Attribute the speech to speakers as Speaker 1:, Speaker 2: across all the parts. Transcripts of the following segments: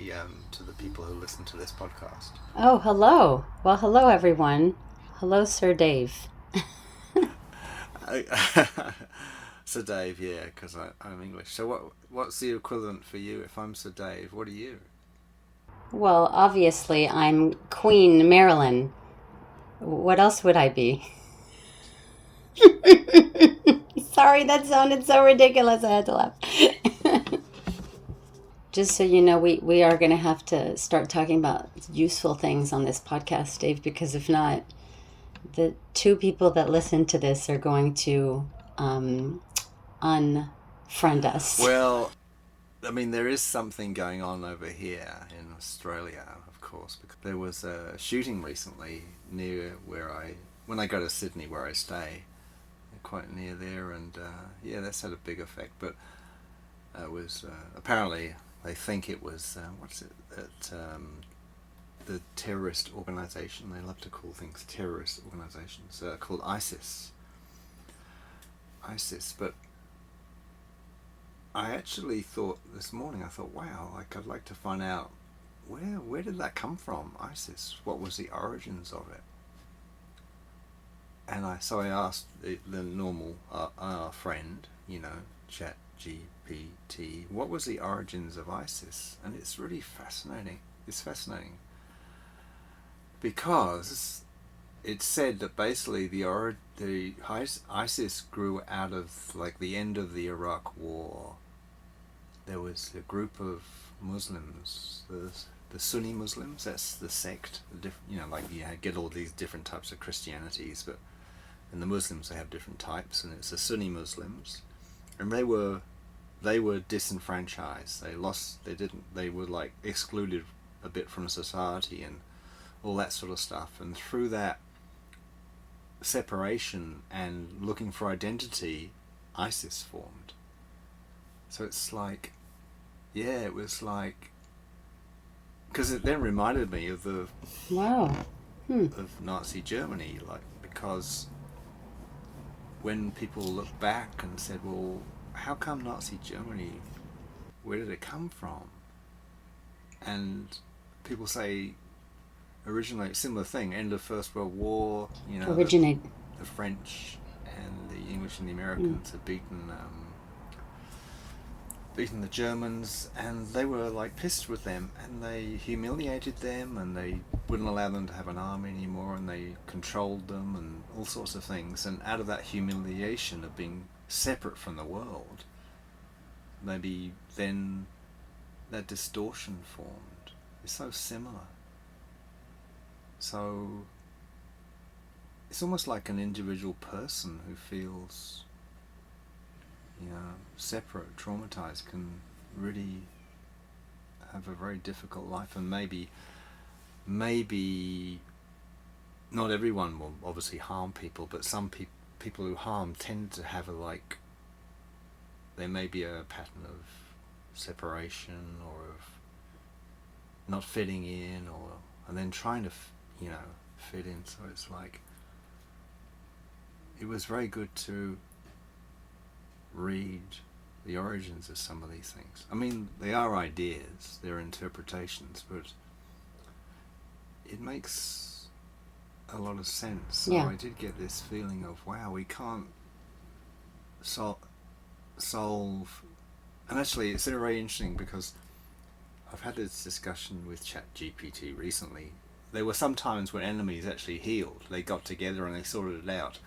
Speaker 1: to the people who listen to this podcast.
Speaker 2: Oh, hello. Well, hello, everyone. Hello, Sir Dave.
Speaker 1: Sir Dave, yeah, because I'm English. So what's the equivalent for you? If I'm Sir Dave, what are you?
Speaker 2: Well, obviously, I'm Queen Marilyn. What else would I be? Sorry, that sounded so ridiculous. I had to laugh. Just so you know, we are going to have to start talking about useful things on this podcast, Dave, because if not, the two people that listen to this are going to unfriend us.
Speaker 1: Well, I mean, there is something going on over here in Australia, of course, because there was a shooting recently near when I go to Sydney, where I stay, quite near there, and yeah, that's had a big effect. But it was apparently they think it was what's it that the terrorist organisation. They love to call things terrorist organisations, called ISIS. ISIS, but I actually thought this morning. I thought, wow, like I'd like to find out where did that come from? ISIS. What was the origins of it? And I asked the normal friend, Chat GPT, what was the origins of ISIS? And it's really fascinating. It's fascinating because it's said that basically the ISIS grew out of like the end of the Iraq War. There was a group of Muslims, the Sunni Muslims. That's the sect. Like you get all these different types of Christianities, but in the Muslims they have different types, and it's the Sunni Muslims, and they were disenfranchised. They were like excluded a bit from society and all that sort of stuff. And through that separation and looking for identity, ISIS formed. So it's like, yeah, it was like, because it then reminded me of
Speaker 2: Wow.
Speaker 1: of Nazi Germany, like, because when people look back and said, well, how come Nazi Germany? Where did it come from? And people say originally similar thing, end of First World War,
Speaker 2: Originate.
Speaker 1: the French and the English and the Americans had beaten the Germans, and they were like pissed with them, and they humiliated them, and they wouldn't allow them to have an army anymore, and they controlled them and all sorts of things. And out of that humiliation of being separate from the world, maybe then that distortion formed. It's so similar. So it's almost like an individual person who feels separate, traumatized, can really have a very difficult life. And maybe not everyone will obviously harm people, but some people who harm tend to have there may be a pattern of separation or of not fitting in, and then trying to fit in. So it's like, it was very good to read the origins of some of these things. I mean, they are ideas, they're interpretations, but it makes a lot of sense. So
Speaker 2: Yeah.
Speaker 1: I did get this feeling of, wow, we can't solve. And actually, it's very interesting because I've had this discussion with ChatGPT recently. There were some times when enemies actually healed. They got together and they sorted it out.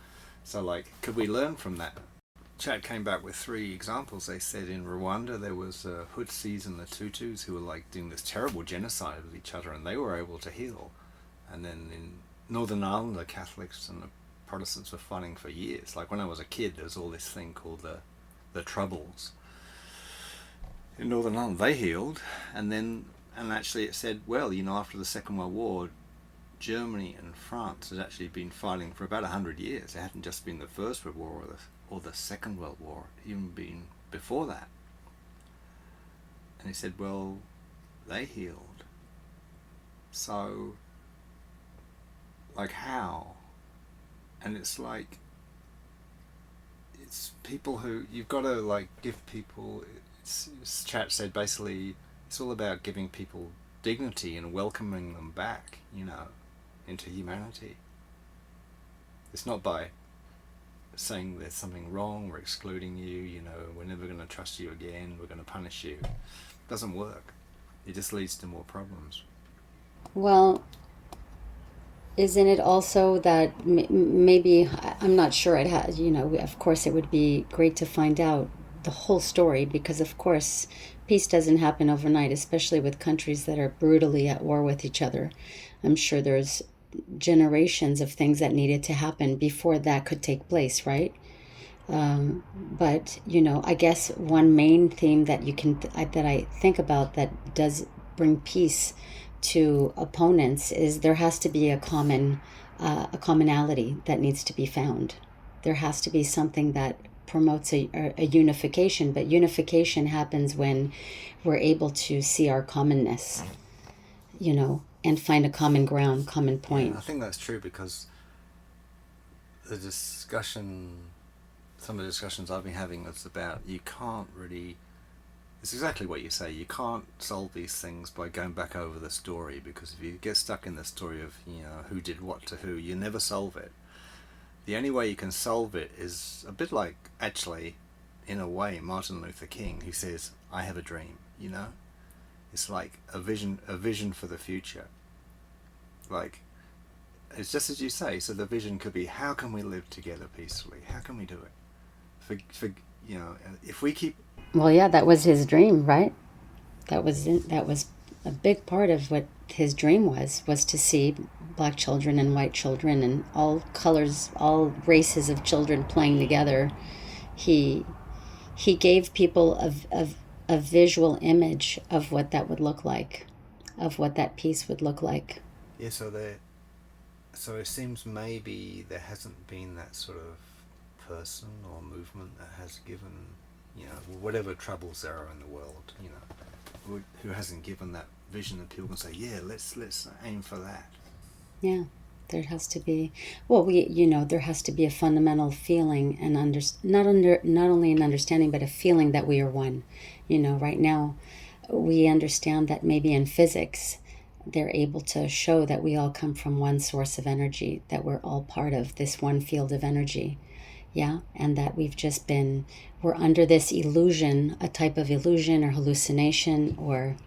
Speaker 1: So, like, could we learn from that? Chat came back with 3 examples. They said in Rwanda there was Hutsis and the Tutus who were like doing this terrible genocide with each other, and they were able to heal. And then in Northern Ireland, the Catholics and the Protestants were fighting for years. Like when I was a kid, there was all this thing called the Troubles. In Northern Ireland, they healed, and actually it said, well, after the Second World War, Germany and France had actually been fighting for about 100 years. It hadn't just been the First World War or the Second World War, even been before that. And he said, well, they healed. So, like, how? And it's like, it's people who, you've got to, like, give people, Chat said basically, It's all about giving people dignity and welcoming them back, into humanity. It's not by saying there's something wrong, we're excluding you, we're never going to trust you again, we're going to punish you. It doesn't work. It just leads to more problems.
Speaker 2: Well, isn't it also that maybe, I'm not sure, of course it would be great to find out the whole story, because of course peace doesn't happen overnight, especially with countries that are brutally at war with each other. I'm sure there's generations of things that needed to happen before that could take place, right? But I guess one main theme that that I think about that does bring peace to opponents is there has to be a commonality that needs to be found. There has to be something that promotes a unification, but unification happens when we're able to see our commonness, and find a common ground, common point.
Speaker 1: Yeah, I think that's true, because some of the discussions I've been having is about it's exactly what you say. You can't solve these things by going back over the story, because if you get stuck in the story of, who did what to who, you never solve it. The only way you can solve it is a bit like, actually, in a way, Martin Luther King, who says, I have a dream, It's like a vision for the future. Like, it's just as you say, so the vision could be, how can we live together peacefully? How can we do it? If we keep...
Speaker 2: Well, yeah, that was his dream, right? That was a big part of what his dream was to see black children and white children and all colors, all races of children playing together. He gave people a visual image of what that would look like, of what that peace would look like.
Speaker 1: Yeah, so it seems maybe there hasn't been that sort of person or movement that has given, whatever troubles there are in the world, who hasn't given that vision that people can say, yeah, let's aim for that.
Speaker 2: Yeah, there has to be. Well, there has to be a fundamental feeling and not only an understanding, but a feeling that we are one. Right now, we understand that maybe in physics, they're able to show that we all come from one source of energy, that we're all part of this one field of energy. Yeah, and that we're under this illusion, a type of illusion or hallucination or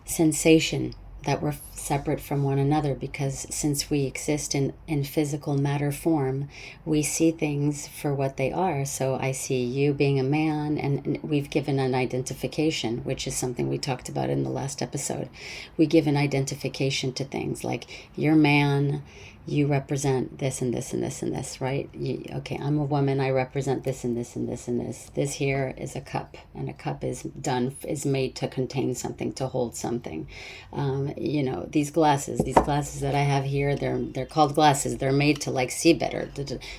Speaker 2: sensation that we're separate from one another, because since we exist in physical matter form, we see things for what they are. So I see you being a man, and we've given an identification, which is something we talked about in the last episode. We give an identification to things like, you're man, you represent this and this and this and this, right? Okay, I'm a woman, I represent this and this and this and this. This here is a cup, and a cup is made to contain something, to hold something. These glasses that I have here, they're called glasses. They're made to see better.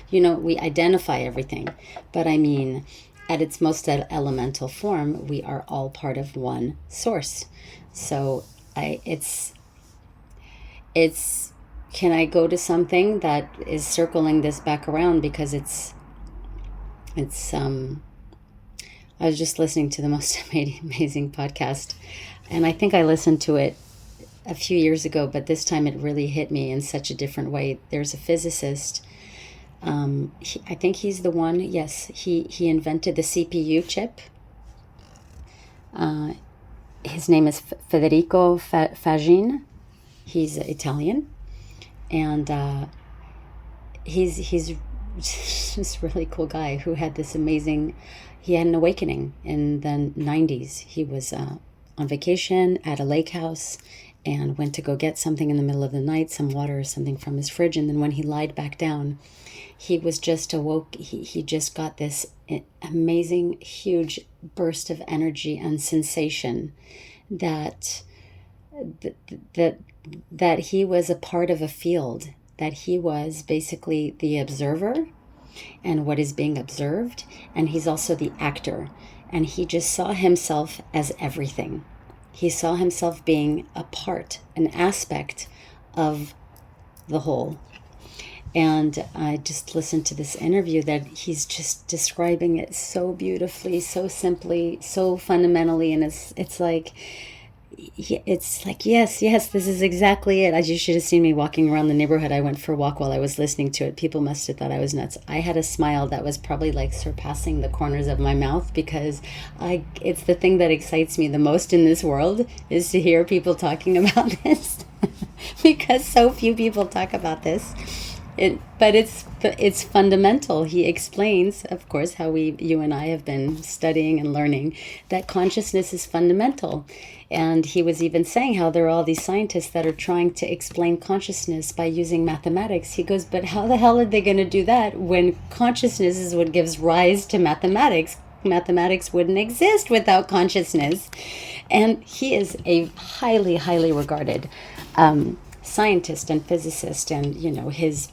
Speaker 2: We identify everything, but I mean, at its most elemental form, we are all part of one source. So it's. Can I go to something that is circling this back around, because I was just listening to the most amazing podcast, and I think I listened to it a few years ago, but this time it really hit me in such a different way. There's a physicist, I think he's the one, yes, he invented the CPU chip. His name is Federico Faggin. He's Italian. And he's this really cool guy who had he had an awakening in the 90s. He was on vacation at a lake house and went to go get something in the middle of the night, some water or something from his fridge. And then when he lied back down, he was just awoke. He just got this amazing, huge burst of energy and sensation that he was a part of a field, that he was basically the observer and what is being observed, and he's also the actor. And he just saw himself as everything. He saw himself being a part, an aspect of the whole. And I just listened to this interview that he's just describing it so beautifully, so simply, so fundamentally, and it's like, it's like, yes, this is exactly it. As you should have seen me walking around the neighborhood. I went for a walk while I was listening to it. People must have thought I was nuts. I had a smile that was probably like surpassing the corners of my mouth, because it's the thing that excites me the most in this world, is to hear people talking about this. Because so few people talk about this. But it's fundamental. He explains, of course, how you and I have been studying and learning that consciousness is fundamental. And he was even saying how there are all these scientists that are trying to explain consciousness by using mathematics. He goes, but how the hell are they going to do that when consciousness is what gives rise to mathematics? Mathematics wouldn't exist without consciousness. And he is a highly, highly regarded scientist and physicist, and his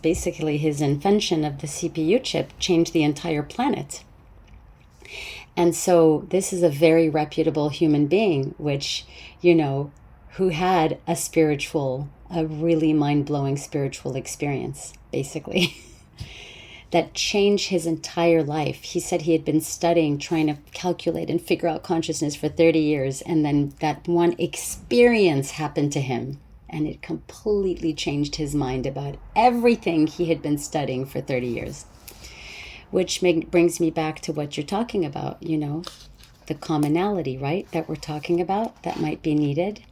Speaker 2: invention of the CPU chip changed the entire planet. And so this is a very reputable human being, which, who had a really mind-blowing spiritual experience, basically. That changed his entire life. He said he had been studying, trying to calculate and figure out consciousness for 30 years, and then that one experience happened to him, and it completely changed his mind about everything he had been studying for 30 years. Which brings me back to what you're talking about, the commonality, right, that we're talking about, that might be needed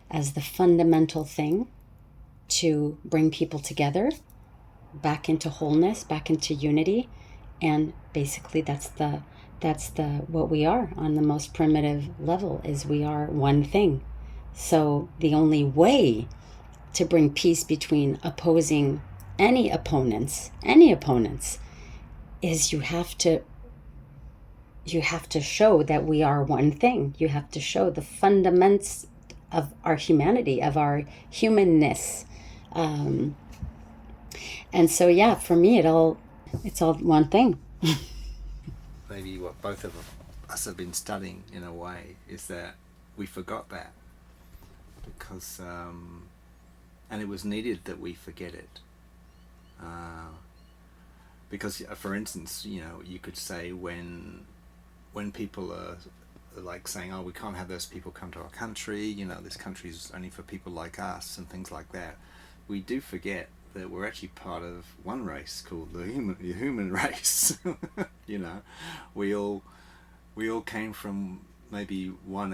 Speaker 2: as the fundamental thing to bring people together, back into wholeness, back into unity. And basically that's the what we are on the most primitive level, is we are one thing. So the only way to bring peace between opposing any opponents, is you have to show that we are one thing. You have to show the fundaments of our humanity, of our humanness. And so, yeah, for me, it's all one thing.
Speaker 1: Maybe what both of us have been studying in a way is that we forgot that, because and it was needed that we forget it. Because, for instance, you could say when people are like saying, oh, we can't have those people come to our country, this country's only for people like us and things like that, we do forget that we're actually part of one race called the human race. We all came from maybe one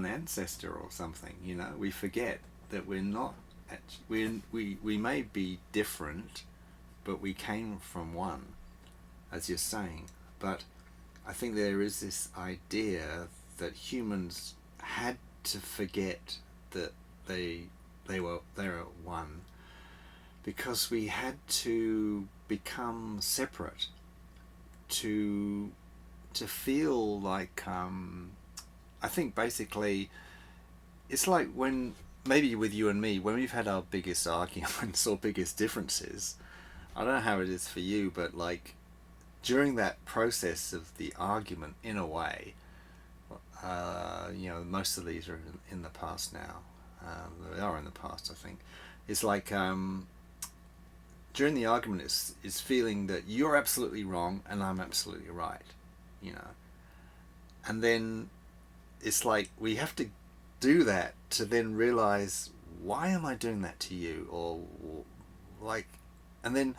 Speaker 1: ancestor or something. We forget that we're not. We may be different, but we came from one, as you're saying. But I think there is this idea that humans had to forget that they're one, because we had to become separate to feel like I think basically it's like when, maybe with you and me, when we've had our biggest arguments or biggest differences, I don't know how it is for you, but like during that process of the argument, in a way, most of these are in the past now. They are in the past, I think. It's like during the argument, it's feeling that you're absolutely wrong and I'm absolutely right, and then it's like we have to do that to then realize, why am I doing that to you, or like, and then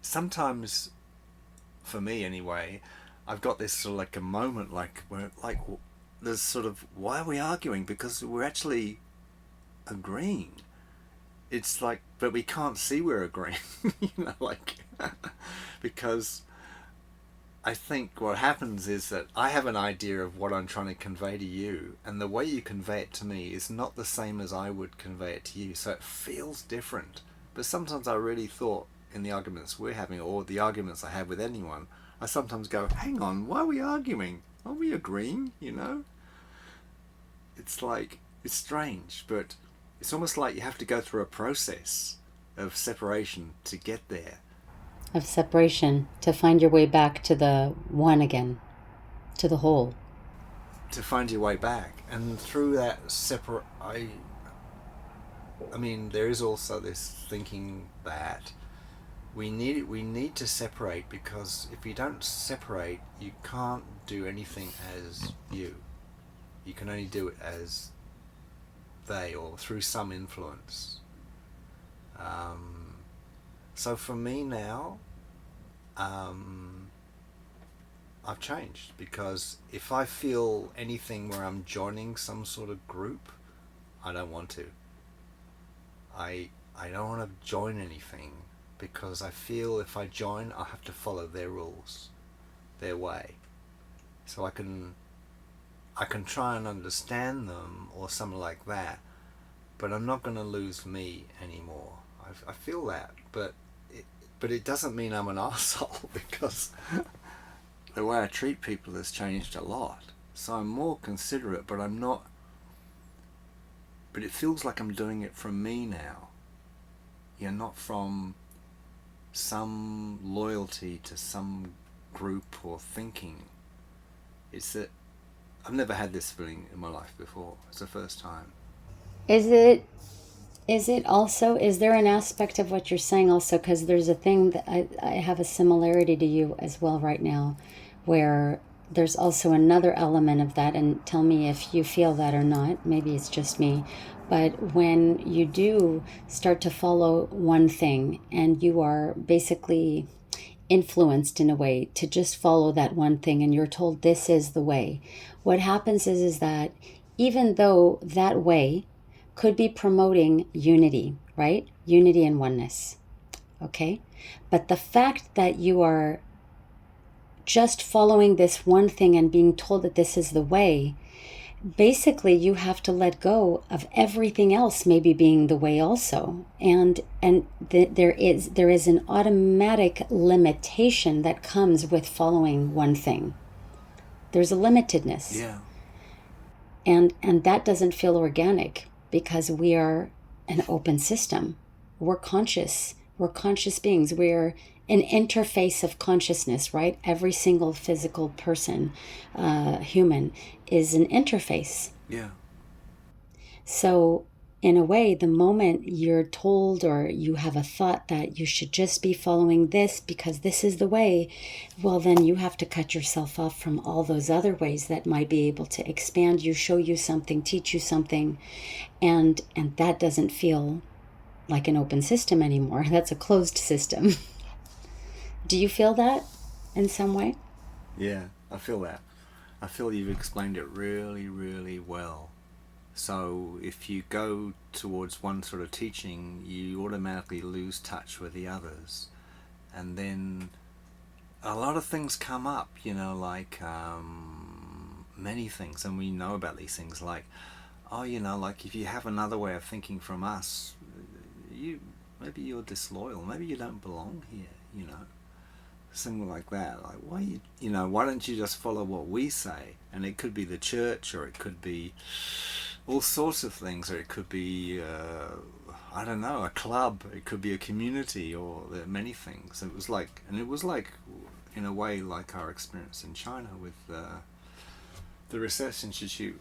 Speaker 1: sometimes, for me anyway, I've got this sort of like a moment like where like there's sort of, why are we arguing, because we're actually agreeing. It's like, but we can't see we're agreeing, like, because I think what happens is that I have an idea of what I'm trying to convey to you, and the way you convey it to me is not the same as I would convey it to you, so it feels different. But sometimes I really thought, in the arguments we're having, or the arguments I have with anyone, I sometimes go, hang on, why are we arguing? Aren't we agreeing, It's like, it's strange, but it's almost like you have to go through a process of separation to get there.
Speaker 2: Of separation, to find your way back to the one again, to the whole.
Speaker 1: To find your way back. And through that I mean, there is also this thinking that we need to separate, because if you don't separate, you can't do anything as you. You can only do it as or through some influence. So for me now, I've changed, because if I feel anything where I'm joining some sort of group, I don't want to. I don't want to join anything, because I feel if I join, I have to follow their rules, their way. So I can try and understand them or something like that, but I'm not going to lose me anymore. I feel that, but it doesn't mean I'm an arsehole, because the way I treat people has changed a lot. So I'm more considerate, but I'm not. But it feels like I'm doing it from me now. Not from some loyalty to some group or thinking. It's that I've never had this feeling in my life before. It's the first time.
Speaker 2: Is it also, is there an aspect of what you're saying also, because there's a thing that I have a similarity to you as well right now, where there's also another element of that, and tell me if you feel that or not, maybe it's just me, but when you do start to follow one thing and you are basically influenced in a way to just follow that one thing and you're told this is the way, what happens is that even though that way could be promoting unity, right? Unity and oneness. Okay? But the fact that you are just following this one thing and being told that this is the way, basically you have to let go of everything else maybe being the way also. There is an automatic limitation that comes with following one thing. There's a limitedness.
Speaker 1: Yeah.
Speaker 2: And that doesn't feel organic, because we are an open system. We're conscious. We're conscious beings. We're an interface of consciousness, right? Every single physical person, human, is an interface.
Speaker 1: Yeah.
Speaker 2: So, in a way, the moment you're told or you have a thought that you should just be following this because this is the way, well, then you have to cut yourself off from all those other ways that might be able to expand you, show you something, teach you something. And that doesn't feel like an open system anymore. That's a closed system. Do you feel that in some way?
Speaker 1: Yeah, I feel that. I feel you've explained it really, really well. So if you go towards one sort of teaching, you automatically lose touch with the others. And then a lot of things come up, like many things, and we know about these things, like, oh, like if you have another way of thinking from us, maybe you're disloyal, maybe you don't belong here, something like that. Like, why don't you just follow what we say? And it could be the church, or it could be all sorts of things, or it could be I don't know, a club, it could be a community, or there are many things. It was like in a way like our experience in China with the research institute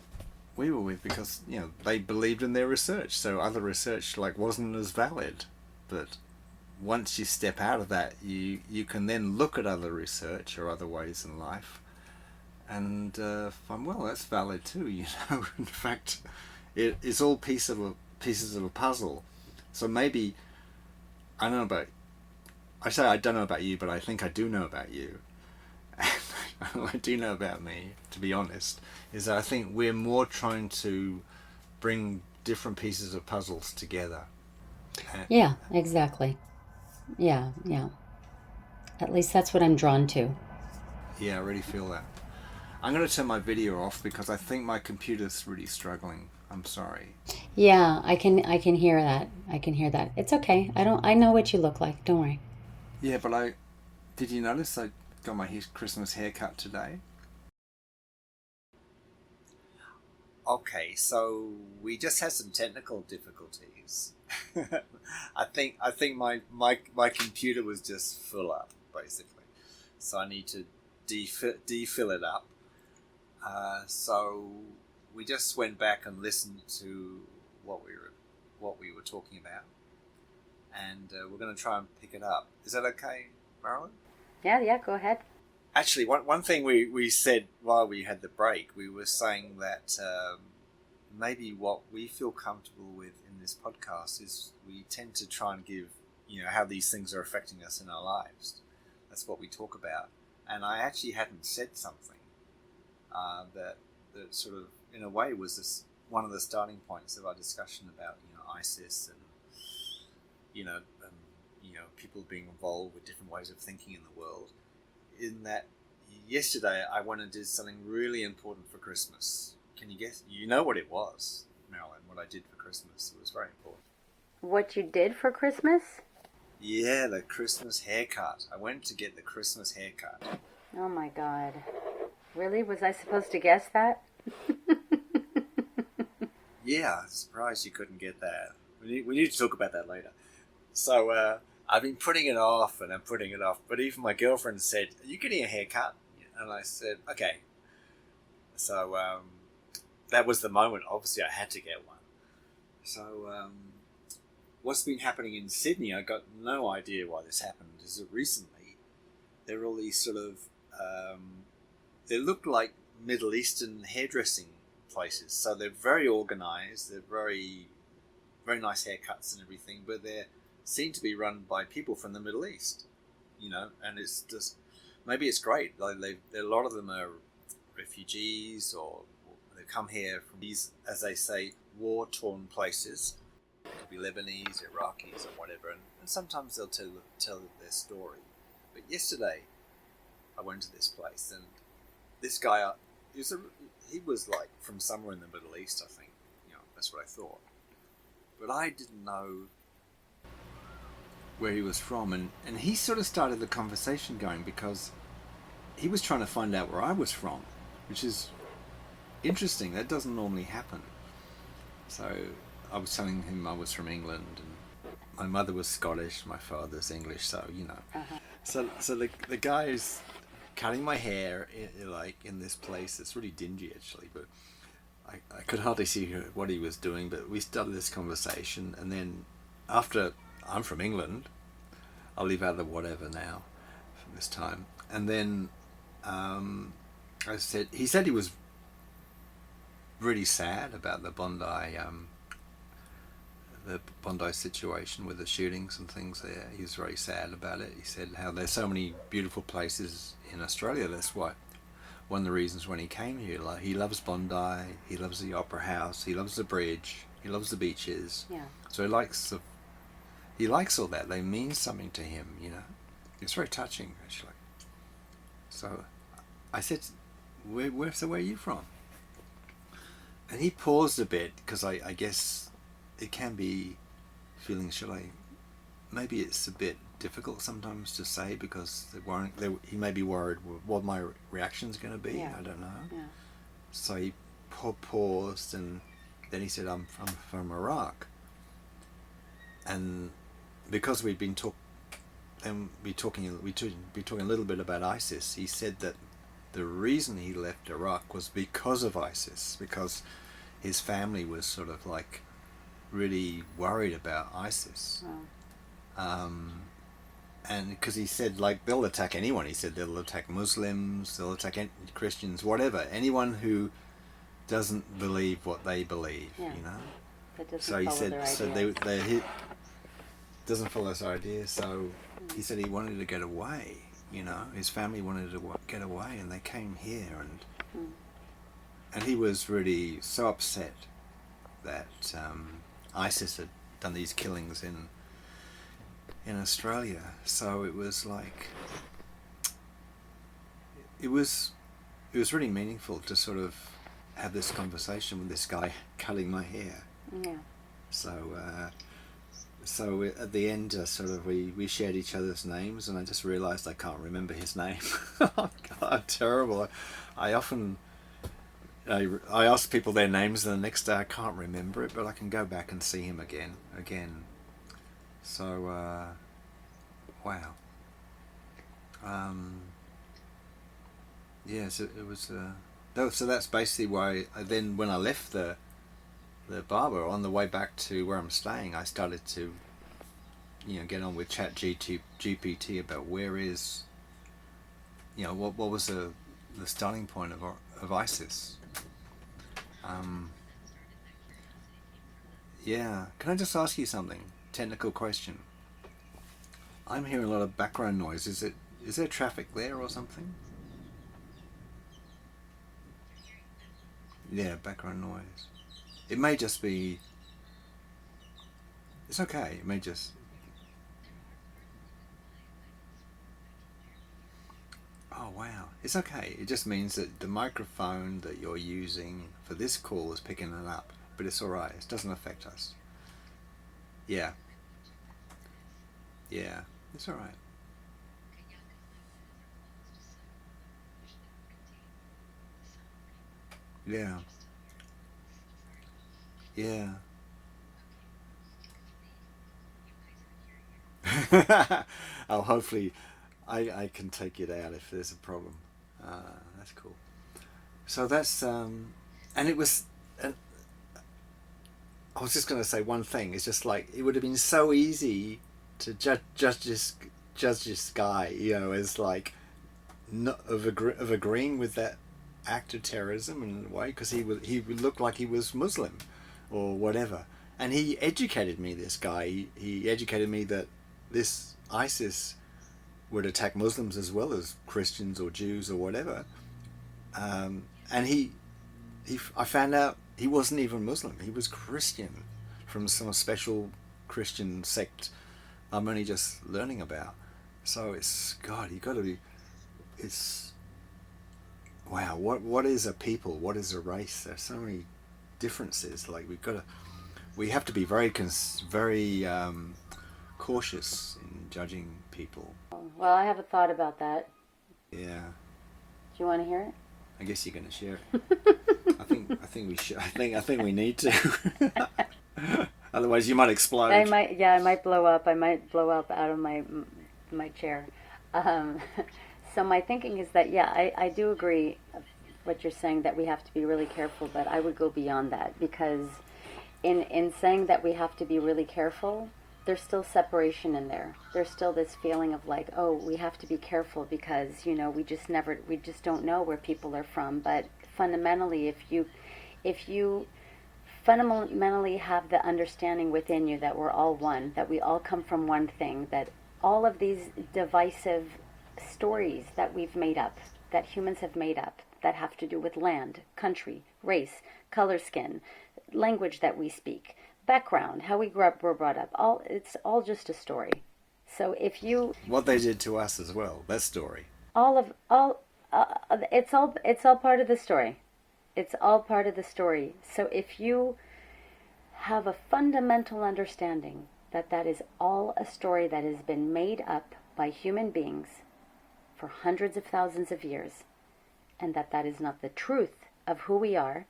Speaker 1: we were with, because they believed in their research, so other research wasn't as valid. But once you step out of that, you can then look at other research or other ways in life and find, well, that's valid too. In fact, it's all pieces of a puzzle. So maybe I don't know about. I say I don't know about you, but I think I do know about you. And what I do know about me, to be honest, is that I think we're more trying to bring different pieces of puzzles together.
Speaker 2: Yeah, exactly. Yeah, yeah. At least that's what I'm drawn to.
Speaker 1: Yeah, I really feel that. I'm going to turn my video off because I think my computer's really struggling. I'm sorry.
Speaker 2: Yeah, I can hear that. I can hear that. It's okay. I know what you look like. Don't worry.
Speaker 1: Yeah, but did you notice I got my Christmas haircut today? Okay, so we just had some technical difficulties. I think my computer was just full up, basically. So I need to defill it up. So we just went back and listened to what we were talking about, and we're going to try and pick it up. Is that okay, Marilyn?
Speaker 2: Yeah, yeah, go ahead.
Speaker 1: Actually, one thing we said while we had the break, we were saying that maybe what we feel comfortable with in this podcast is we tend to try and give, how these things are affecting us in our lives. That's what we talk about. And I actually hadn't said something that sort of, in a way, was this one of the starting points of our discussion about, ISIS and, people being involved with different ways of thinking in the world. In that, yesterday I went and did something really important for Christmas. Can you guess? You know what it was, Marilyn, what I did for Christmas. It was very important.
Speaker 2: What you did for Christmas?
Speaker 1: Yeah, the Christmas haircut. I went to get the Christmas haircut.
Speaker 2: Oh my God. Really? Was I supposed to guess that?
Speaker 1: Yeah, I'm surprised you couldn't get that. We need to talk about that later. So I've been putting it off and I'm putting it off. But even my girlfriend said, "Are you getting a haircut?" And I said, "Okay." So that was the moment. Obviously, I had to get one. So what's been happening in Sydney, I got no idea why this happened, is that recently there are all these sort of, they look like Middle Eastern hairdressing places. So they're very organised, they're very, very nice haircuts and everything, but they seem to be run by people from the Middle East, and it's just, maybe it's great. Like a lot of them are refugees or they come here from these, as they say, war-torn places. It could be Lebanese, Iraqis, or whatever, and sometimes they'll tell their story. But yesterday, I went to this place, and this guy, he was like from somewhere in the Middle East, I think. That's what I thought. But I didn't know where he was from, and he sort of started the conversation going because he was trying to find out where I was from, which is interesting. That doesn't normally happen. So I was telling him I was from England, and my mother was Scottish, my father's English, so
Speaker 2: Uh-huh.
Speaker 1: So the guy is cutting my hair in this place. It's really dingy actually, but I could hardly see what he was doing. But we started this conversation, and then after, I'm from England, I'll leave out the whatever now from this time, and then he said he was really sad about the Bondi situation with the shootings and things there. He was very sad about it. He said how there's so many beautiful places in Australia. That's why one of the reasons when he came here, like, he loves Bondi, he loves the Opera House, he loves the bridge, he loves the beaches.
Speaker 2: Yeah.
Speaker 1: So he likes all that. They mean something to him. It's very touching actually. So I said, where are you from? And he paused a bit because I guess it can be feeling, maybe it's a bit difficult sometimes to say because he may be worried what my reaction's going to be.
Speaker 2: Yeah.
Speaker 1: I don't know.
Speaker 2: Yeah.
Speaker 1: So he paused, and then he said, I'm from Iraq. And because we'd been talking a little bit about ISIS, he said that the reason he left Iraq was because of ISIS, because his family was sort of like really worried about ISIS.
Speaker 2: Wow.
Speaker 1: And because he said, like, they'll attack anyone. He said they'll attack Muslims, they'll attack Christians, whatever, anyone who doesn't believe what they believe.
Speaker 2: Yeah. That doesn't
Speaker 1: So he
Speaker 2: follow
Speaker 1: said,
Speaker 2: their
Speaker 1: so
Speaker 2: ideas.
Speaker 1: he doesn't follow his ideas. So he said he wanted to get away. His family wanted to get away, and they came here, and he was really so upset that ISIS had done these killings in Australia. So it was like, it was really meaningful to sort of have this conversation with this guy cutting my hair.
Speaker 2: Yeah.
Speaker 1: So at the end, sort of we shared each other's names, and I just realised I can't remember his name. Oh God, terrible! I ask people their names, and the next day I can't remember it, but I can go back and see him again. So wow. Yes, it was. So that's basically why. Then when I left the barber, on the way back to where I'm staying, I started to, get on with GPT about where is, what was the starting point of ISIS. Yeah. Can I just ask you something? Technical question. I'm hearing a lot of background noise. Is there traffic there or something? Yeah, background noise. It may just be. It's okay. It may just. Oh wow. It's okay. It just means that the microphone that you're using for this call is picking it up, but it's all right. It doesn't affect us. Yeah. Yeah. It's all right. Yeah. Yeah. Oh, hopefully, I can take it out if there's a problem. That's cool. So and it was. And I was just going to say one thing. It's just like it would have been so easy to judge this guy, as like not of agreeing with that act of terrorism in a way because he looked like he was Muslim or whatever, and he educated me. This guy, he educated me that this ISIS would attack Muslims as well as Christians or Jews or whatever. And I found out he wasn't even Muslim. He was Christian from some special Christian sect I'm only just learning about. So it's God. You got to be. It's wow. What is a people? What is a race? There's so many differences. Like we have to be very cautious in judging people.
Speaker 2: Well, I have a thought about that.
Speaker 1: Yeah.
Speaker 2: Do you want to hear it?
Speaker 1: I guess you're going to share it. I think we should. I think we need to. Otherwise, you might explode.
Speaker 2: I might, yeah, I might blow up. I might blow up out of my chair. Um, so my thinking is that, yeah, I do agree what you're saying, that we have to be really careful, but I would go beyond that, because in saying that we have to be really careful, there's still separation in there. There's still this feeling of like, oh, we have to be careful because, we just don't know where people are from. But fundamentally, if you fundamentally have the understanding within you that we're all one, that we all come from one thing, that all of these divisive stories that we've made up, that humans have made up, that have to do with land, country, race, color, skin, language that we speak, background, how were brought up, it's all just a story. So if you
Speaker 1: What they did to us as well. That story.
Speaker 2: all of all it's all part of the story. It's all part of the story. So if you have a fundamental understanding that that is all a story that has been made up by human beings for hundreds of thousands of years, and that that is not the truth of who we are,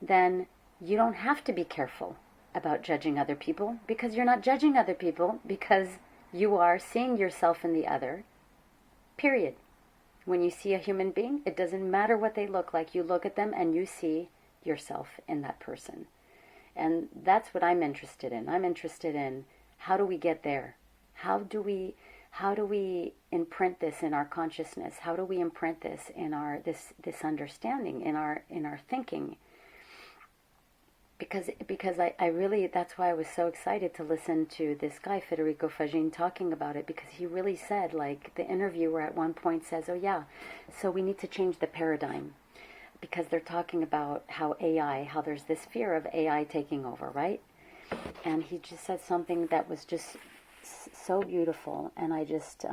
Speaker 2: then you don't have to be careful about judging other people, because you're not judging other people, because you are seeing yourself in the other, period. When you see a human being, it doesn't matter what they look like. You look at them and you see yourself in that person. And that's what I'm interested in. I'm interested in, how do we get there? How do we imprint this in our consciousness? How do we imprint this in our this understanding in our thinking? Because I really, that's why I was so excited to listen to this guy Federico Faggin talking about it, because he really said, like, the interviewer at one point says, oh yeah, so we need to change the paradigm, because they're talking about how there's this fear of AI taking over, right? And he just said something that was just so beautiful, and I just,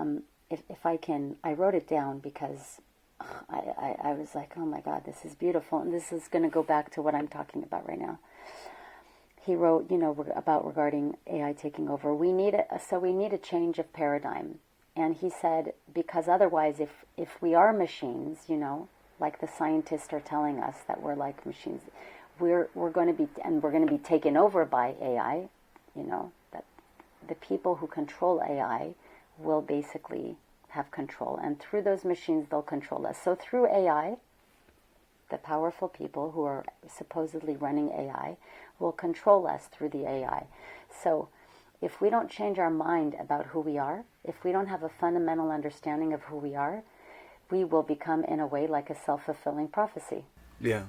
Speaker 2: if I can, I wrote it down because I was like, oh my God, this is beautiful, and this is going to go back to what I'm talking about right now. He wrote, about regarding AI taking over. We need a change of paradigm, and he said, because otherwise, if we are machines, like the scientists are telling us that we're like machines, we're going to be taken over by AI. That the people who control AI will basically have control, and through those machines they'll control us. So through AI, the powerful people who are supposedly running AI will control us through the AI. So if we don't change our mind about who we are, if we don't have a fundamental understanding of who we are, we will become, in a way, like a self-fulfilling prophecy.
Speaker 1: Yeah.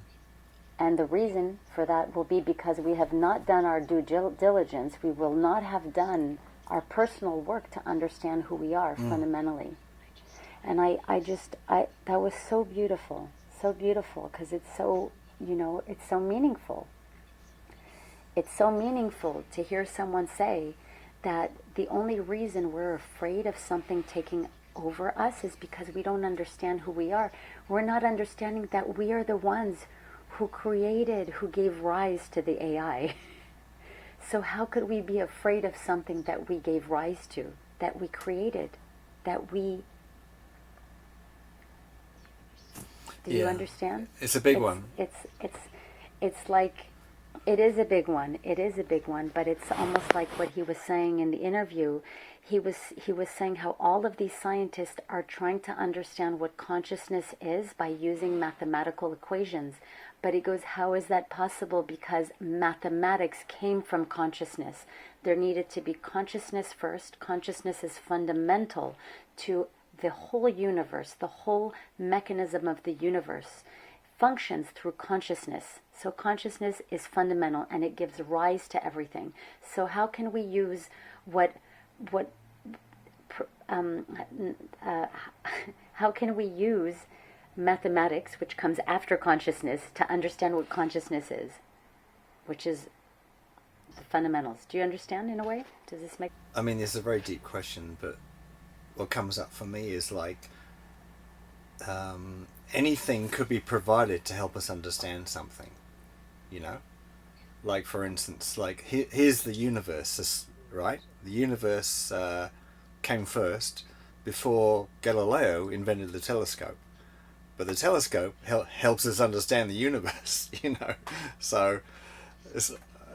Speaker 2: And the reason for that will be because we have not done our due diligence. We will not have done our personal work to understand who we are fundamentally. And that was so beautiful, because it's so, it's so meaningful. It's so meaningful to hear someone say that the only reason we're afraid of something taking over us is because we don't understand who we are. We're not understanding that we are the ones who created, who gave rise to the AI. So how could we be afraid of something that we gave rise to, that we created, that we... Do you understand?
Speaker 1: It's a big one.
Speaker 2: It's like, it is a big one. It is a big one, but it's almost like what he was saying in the interview. He was saying how all of these scientists are trying to understand what consciousness is by using mathematical equations. But he goes, how is that possible? Because mathematics came from consciousness. There needed to be consciousness first. Consciousness is fundamental to the whole universe. The whole mechanism of the universe functions through consciousness. So consciousness is fundamental, and it gives rise to everything. So how can we use how can we use mathematics, which comes after consciousness, to understand what consciousness is, which is the fundamentals? Do you understand in a way? Does this make...
Speaker 1: I mean, it's a very deep question, but what comes up for me is like anything could be provided to help us understand something, like for instance, like here's the universe, right? The universe came first before Galileo invented the telescope, but the telescope helps us understand the universe. So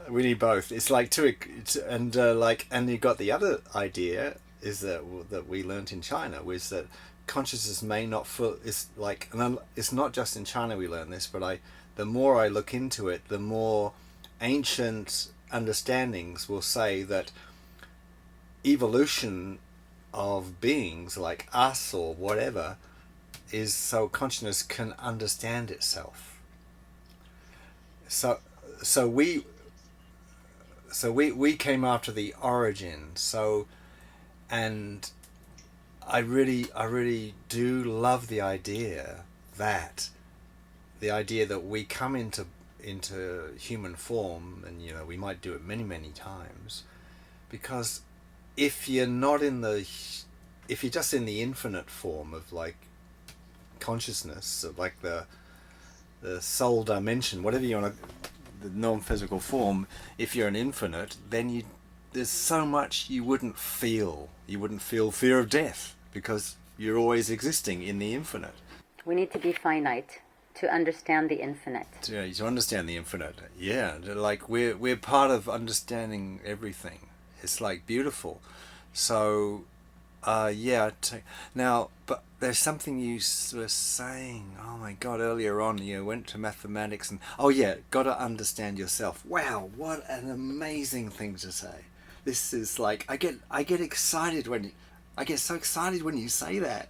Speaker 1: we need both. It's like and you got the other idea is that we learnt in China, was that consciousness may not full. It's like, and it's not just in China we learn this, but the more I look into it, the more ancient understandings will say that evolution of beings like us or whatever is so consciousness can understand itself. So we came after the origin. And I really do love the idea that we come into human form, and we might do it many, many times, because if you're just in the infinite form of like consciousness, of like the soul dimension, whatever you want to, the non-physical form, if you're an infinite, then there's so much you wouldn't feel. You wouldn't feel fear of death because you're always existing in the infinite.
Speaker 2: We need to be finite to understand the infinite.
Speaker 1: To understand the infinite, yeah. Like we're part of understanding everything. It's like beautiful. So, now, but there's something you were saying. Oh my God! Earlier on, you went to mathematics and got to understand yourself. Wow, what an amazing thing to say. This is like I get excited I get so excited when you say that,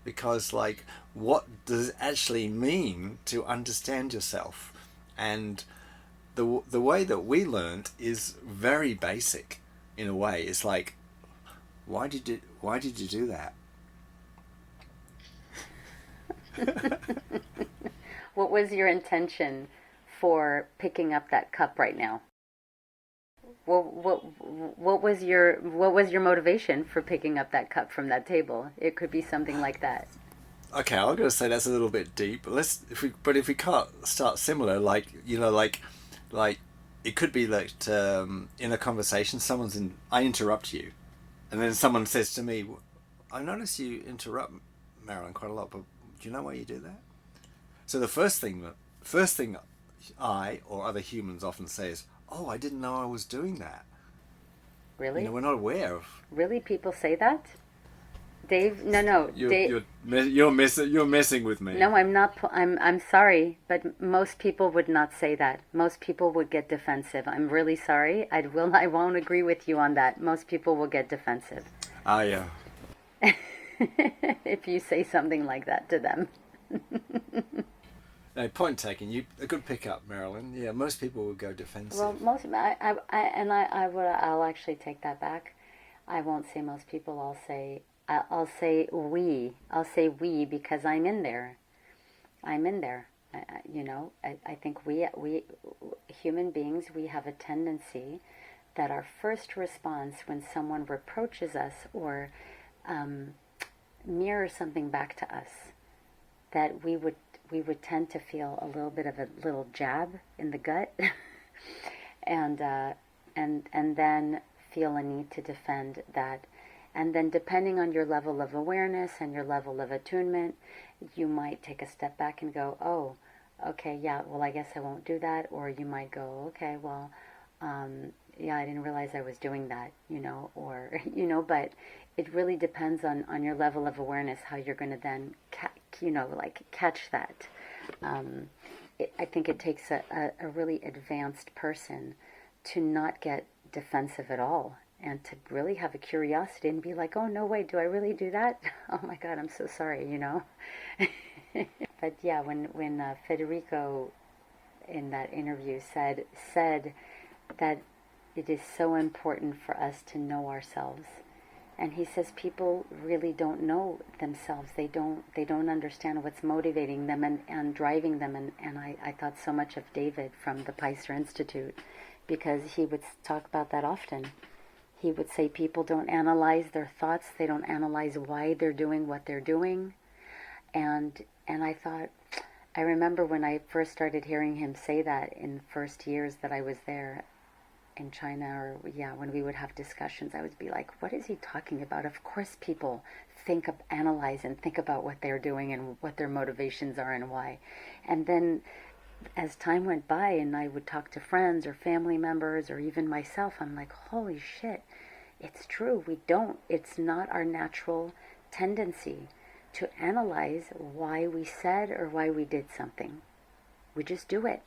Speaker 1: because like, what does it actually mean to understand yourself? And the way that we learned is very basic in a way. It's like, why did you do that?
Speaker 2: What was your intention for picking up that cup right now? What was your motivation for picking up that cup from that table? It could be something like that.
Speaker 1: Okay, I'm gonna say that's a little bit deep. But if we can't start similar, like it could be like in a conversation, I interrupt you, and then someone says to me, "I notice you interrupt Marilyn quite a lot, but do you know why you do that?" So the first thing I or other humans often say is, "Oh, I didn't know I was doing that."
Speaker 2: Really?
Speaker 1: We're not aware of.
Speaker 2: Really, people say that? Dave, no, Dave.
Speaker 1: You're messing with me.
Speaker 2: No, I'm not. I'm sorry, but most people would not say that. Most people would get defensive. I'm really sorry. I won't agree with you on that. Most people will get defensive.
Speaker 1: Yeah.
Speaker 2: If you say something like that to them.
Speaker 1: No, point taken. You a good pickup, Marilyn. Yeah, most people would go
Speaker 2: Well,
Speaker 1: defensive.
Speaker 2: most I'll actually take that back. I won't say most people. I'll say we. I'll say we because I'm in there. I'm in there. I think we human beings, we have a tendency that our first response when someone reproaches us or um, mirrors something back to us, that we would tend to feel a little bit of a little jab in the gut, and then feel a need to defend that. And then, depending on your level of awareness and your level of attunement, you might take a step back and go, oh, okay, yeah, well, I guess I won't do that. Or you might go, okay, well, yeah, I didn't realize I was doing that, or, but it really depends on your level of awareness, how you're going to then, like catch that. Um, I think it takes a really advanced person to not get defensive at all and to really have a curiosity and be like, oh, no way, do I really do that? Oh my God, I'm so sorry. But yeah, when Federico in that interview said that it is so important for us to know ourselves. And he says people really don't know themselves. They don't understand what's motivating them and driving them. And I thought so much of David from the Peister Institute, because he would talk about that often. He would say people don't analyze their thoughts. They don't analyze why they're doing what they're doing. And I thought, I remember when I first started hearing him say that in the first years that I was there in China, or yeah, when we would have discussions, I would be like, what is he talking about? Of course people analyze and think about what they're doing and what their motivations are and why. And then as time went by and I would talk to friends or family members or even myself, I'm like, holy shit, it's true. We don't. It's not our natural tendency to analyze why we said or why we did something. We just do it.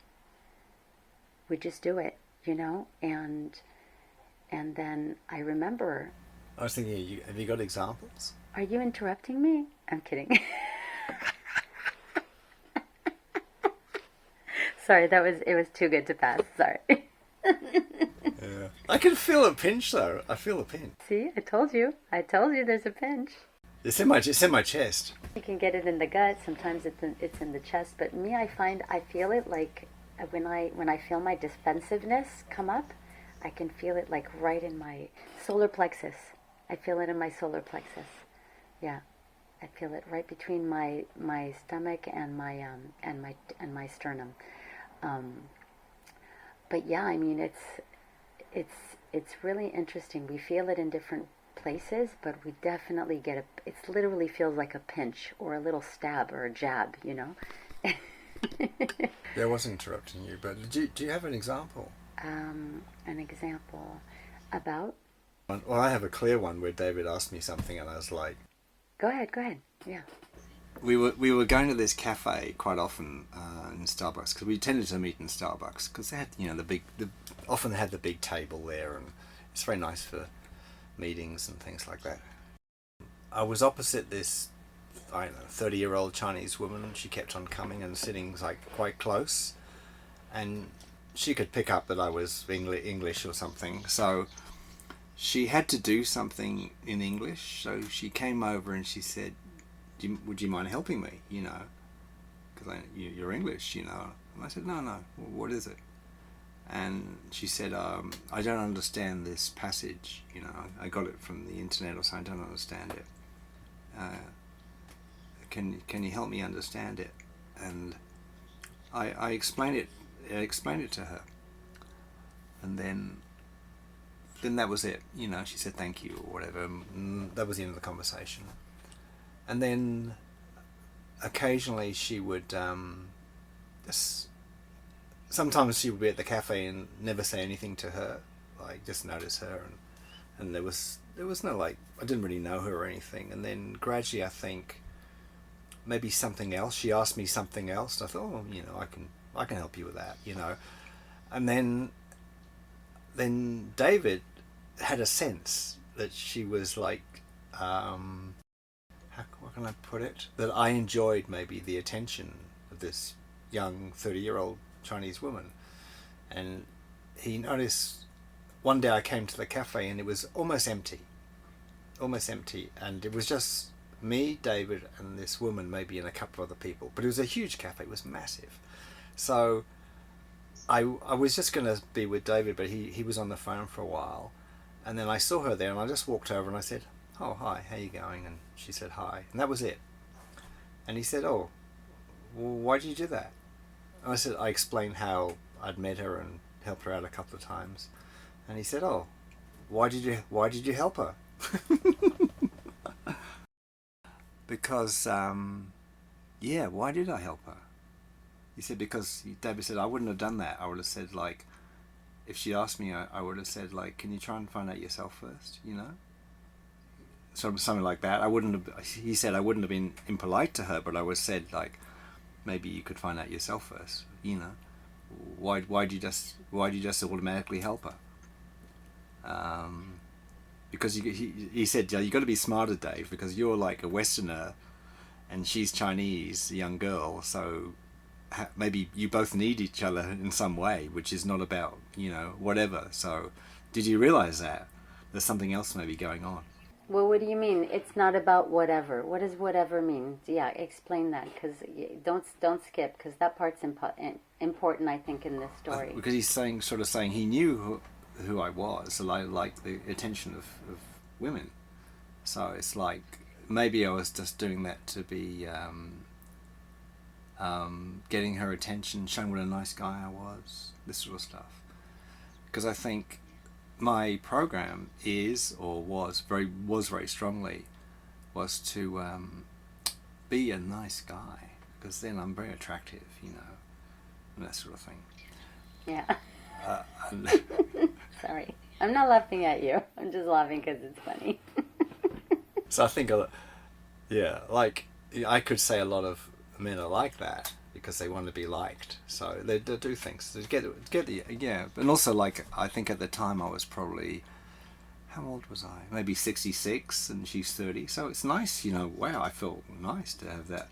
Speaker 2: We just do it, and then I remember.
Speaker 1: I was thinking, have you got examples?
Speaker 2: Are you interrupting me? I'm kidding. Sorry, it was too good to pass. Sorry.
Speaker 1: Yeah. I can feel a pinch though. I feel a pinch.
Speaker 2: See, I told you. I told you there's a pinch.
Speaker 1: It's in my chest.
Speaker 2: You can get it in the gut. Sometimes it's in the chest. But me, I feel it like when I feel my defensiveness come up, I can feel it like right in my solar plexus. I feel it in my solar plexus. Yeah, I feel it right between my stomach and my sternum. Um, but yeah, I mean it's really interesting. We feel it in different places, but we definitely get it literally feels like a pinch or a little stab or a jab.
Speaker 1: Yeah, I wasn't interrupting you, but do you have an example?
Speaker 2: An example about?
Speaker 1: Well, I have a clear one where David asked me something, and I was like,
Speaker 2: Go ahead. Yeah.
Speaker 1: we were going to this cafe quite often in Starbucks, because we tended to meet in Starbucks because they had often had the big table there, and it's very nice for meetings and things like that. I was opposite this, I don't know, 30-year-old Chinese woman. She kept on coming and sitting like quite close, and she could pick up that I was English or something. So she had to do something in English. So she came over and she said, "Would you mind helping me? Because you're English, And I said, no. What is it?" And she said, "I don't understand this passage. I got it from the internet or something. I don't understand it. Can you help me understand it?" And I explained it. I explained it to her, and then that was it. She said thank you or whatever. That was the end of the conversation. And then occasionally she would sometimes she would be at the cafe and never say anything to her, like just notice her, and there was no, like, I didn't really know her or anything. And then gradually I think maybe something else, she asked me something else, and I thought, oh, I can help you with that. And then David had a sense that she was like, how can I put it, that I enjoyed maybe the attention of this young 30-year-old Chinese woman. And he noticed one day I came to the cafe and it was almost empty. And it was just me, David, and this woman, maybe, and a couple of other people. But it was a huge cafe, it was massive. So I was just going to be with David, but he was on the phone for a while. And then I saw her there and I just walked over and I said, "Oh, hi, how you going?" And she said, "Hi." And that was it. And he said, "Oh, well, why did you do that?" And I said, I explained how I'd met her and helped her out a couple of times. And he said, "Oh, why did you help her?" Because, yeah, why did I help her? He said, because David said, I wouldn't have done that. I would have said, like, if she asked me, I would have said, like, can you try and find out yourself first, you know? Sort of something like that. He said I wouldn't have been impolite to her, but I would have said, like, maybe you could find out yourself first, you know? Why'd you just automatically help her? Because he said, you got to be smarter, Dave, because you're like a Westerner and she's Chinese, a young girl, so maybe you both need each other in some way, which is not about, you know, whatever. So did you realize that there's something else maybe going on?
Speaker 2: Well, what do you mean? It's not about whatever. What does whatever mean? Yeah, explain that, because don't skip, because that part's important, I think, in this story.
Speaker 1: Because he's sort of saying he knew who I was, so I like the attention of women. So it's like maybe I was just doing that to be getting her attention, showing what a nice guy I was, this sort of stuff. Because I think my program was very strongly was to be a nice guy, because then I'm very attractive, you know, and that sort of thing.
Speaker 2: Yeah.
Speaker 1: And
Speaker 2: Sorry, I'm not laughing at you. I'm just laughing because it's funny.
Speaker 1: so I think, yeah, like I could say a lot of men are like that because they want to be liked, so they do things to get the yeah. And also, like, I think at the time I was probably, how old was I? Maybe 66, and she's 30. So it's nice, you know. Wow, I felt nice to have that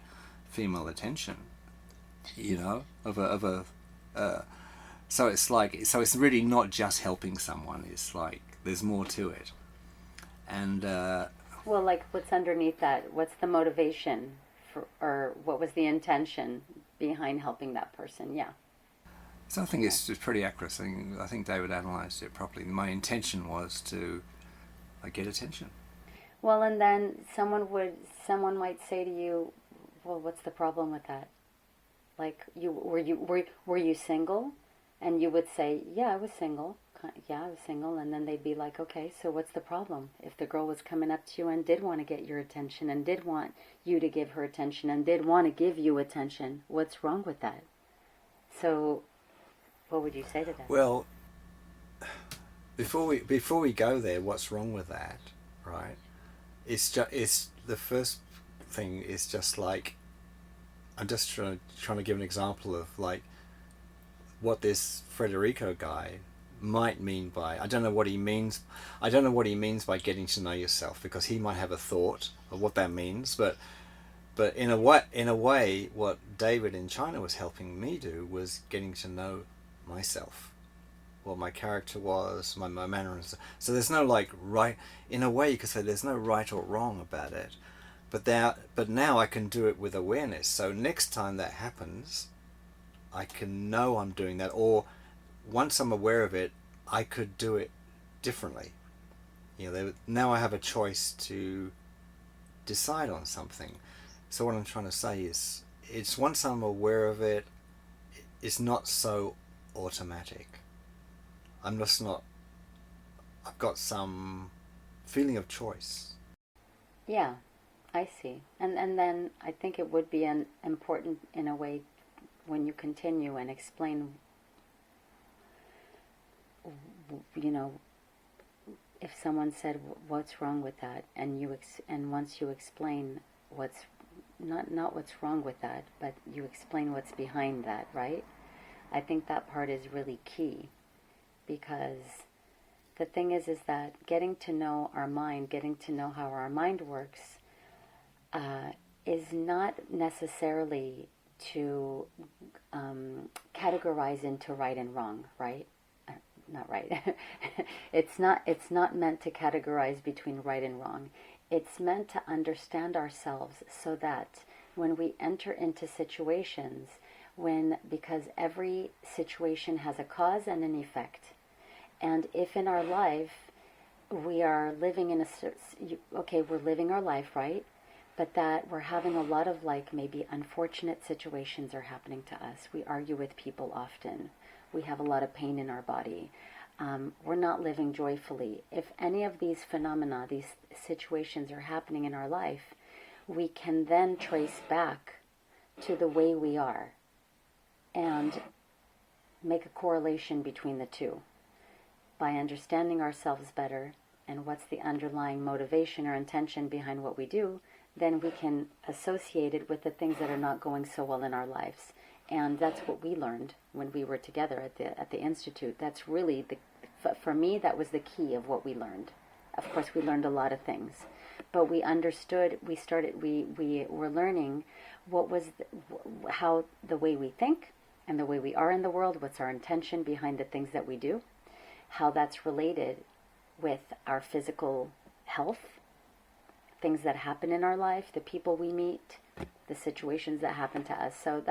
Speaker 1: female attention, you know, of a. So it's like, so it's really not just helping someone. It's like there's more to it, and.
Speaker 2: Well, like, what's underneath that? What's the motivation or what was the intention behind helping that person? Yeah.
Speaker 1: So I think it's pretty accurate. I think David analysed it properly. My intention was to get attention.
Speaker 2: Well, and then someone might say to you, "Well, what's the problem with that? Like, were you single?" And you would say, "Yeah, I was single. Yeah, I was single." And then they'd be like, "Okay, so what's the problem? If the girl was coming up to you and did want to get your attention and did want you to give her attention and did want to give you attention, what's wrong with that?" So, what would you say to that?
Speaker 1: Well, before we go there, what's wrong with that, right? It's the first thing is just like, I'm just trying to give an example of like what this Federico guy might mean by, I don't know what he means by getting to know yourself, because he might have a thought of what that means, but in a way what David in China was helping me do was getting to know myself, what my character was, my mannerisms. So there's no like right, in a way you could say there's no right or wrong about it, but now I can do it with awareness. So next time that happens, I can know I'm doing that, or once I'm aware of it, I could do it differently. You know, now I have a choice to decide on something. So what I'm trying to say is, it's once I'm aware of it, it's not so automatic. I'm just not. I've got some feeling of choice.
Speaker 2: Yeah, I see. And then I think it would be important in a way when you continue and explain, you know, if someone said, "What's wrong with that?" and and once you explain what's not what's wrong with that, but you explain what's behind that, right? I think that part is really key, because the thing is that getting to know our mind, getting to know how our mind works, is not necessarily to categorize into right and wrong, right? Not right. It's not meant to categorize between right and wrong. It's meant to understand ourselves so that when we enter into situations, because every situation has a cause and an effect, and if in our life we are living in we're living our life, right? But that we're having a lot of maybe unfortunate situations are happening to us. We argue with people often. We have a lot of pain in our body. We're not living joyfully. If any of these phenomena, these situations are happening in our life, we can then trace back to the way we are and make a correlation between the two. By understanding ourselves better and what's the underlying motivation or intention behind what we do, then we can associate it with the things that are not going so well in our lives. And that's what we learned when we were together at the Institute. That's really, for me, that was the key of what we learned. Of course, we learned a lot of things. But we understood, we were learning what was, how the way we think and the way we are in the world, what's our intention behind the things that we do, how that's related with our physical health, things that happen in our life, the people we meet, the situations that happen to us. So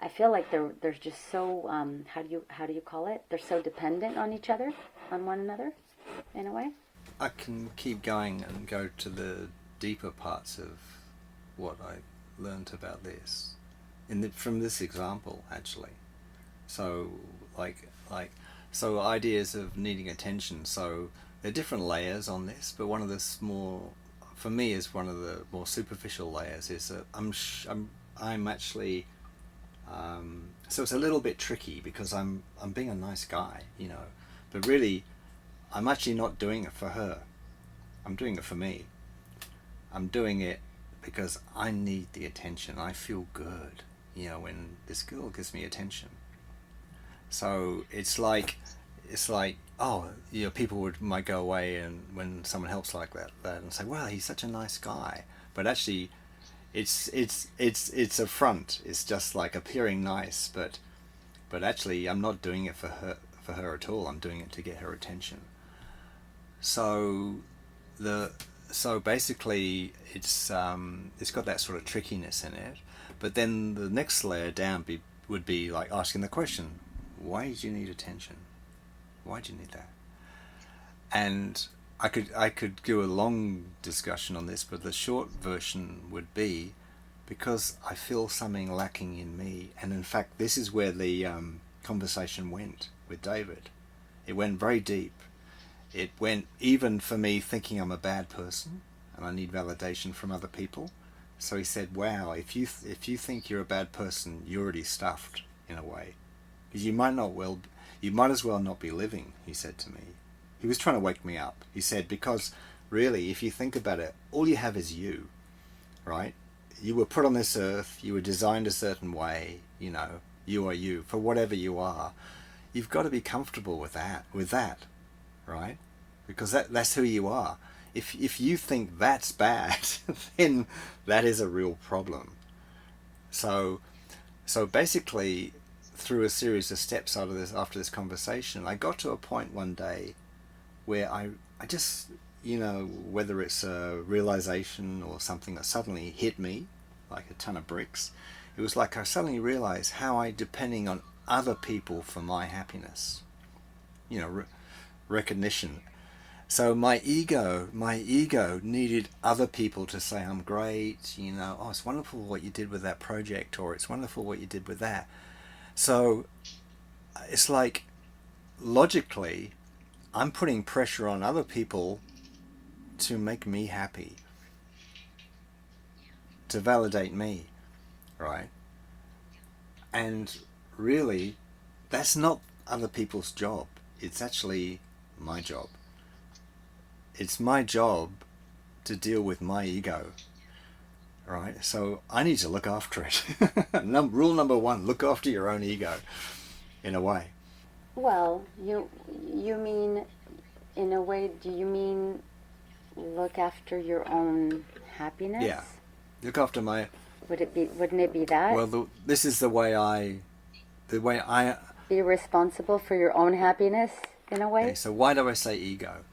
Speaker 2: I feel like there's just so, how do you call it? They're so dependent on each other, on one another, in a way.
Speaker 1: I can keep going and go to the deeper parts of what I learned about this from this example, actually. So, so ideas of needing attention. So there are different layers on this, but one of the for me, is one of the more superficial layers is that I'm actually. So it's a little bit tricky because I'm being a nice guy, but really, I'm actually not doing it for her. I'm doing it for me. I'm doing it because I need the attention. I feel good, when this girl gives me attention. So it's like, people might go away and when someone helps like that and say, "Well, he's such a nice guy," but actually, it's a front. It's just like appearing nice, but actually, I'm not doing it for her at all. I'm doing it to get her attention. So basically, it's got that sort of trickiness in it. But then the next layer down would be like asking the question, why did you need attention? Why do you need that? And I could do a long discussion on this, but the short version would be because I feel something lacking in me. And in fact, this is where the conversation went with David. It went very deep. It went even for me thinking I'm a bad person and I need validation from other people. So he said, "Wow, if you think you're a bad person, you're already stuffed in a way, because you might as well not be living." He said to me. He was trying to wake me up. He said, because really, if you think about it, all you have is you, right? You were put on this earth. You were designed a certain way. You are you for whatever you are. You've got to be comfortable with that, right? Because that's who you are. If you think that's bad, then that is a real problem. So basically, through a series of steps after this conversation, I got to a point one day where I just, whether it's a realization or something that suddenly hit me like a ton of bricks, it was like I suddenly realized how I depending on other people for my happiness, recognition. So my ego needed other people to say I'm great, oh, it's wonderful what you did with that project, or it's wonderful what you did with that. So it's like, logically, I'm putting pressure on other people to make me happy, to validate me, right? And really, that's not other people's job. It's actually my job. It's my job to deal with my ego, right? So I need to look after it. Rule number one, look after your own ego, in a way.
Speaker 2: Well, you mean, in a way, do you mean look after your own happiness?
Speaker 1: Yeah. Look after
Speaker 2: Wouldn't it be that?
Speaker 1: Well, this is the way I.
Speaker 2: Be responsible for your own happiness in a
Speaker 1: Okay,
Speaker 2: way?
Speaker 1: so why do I say ego?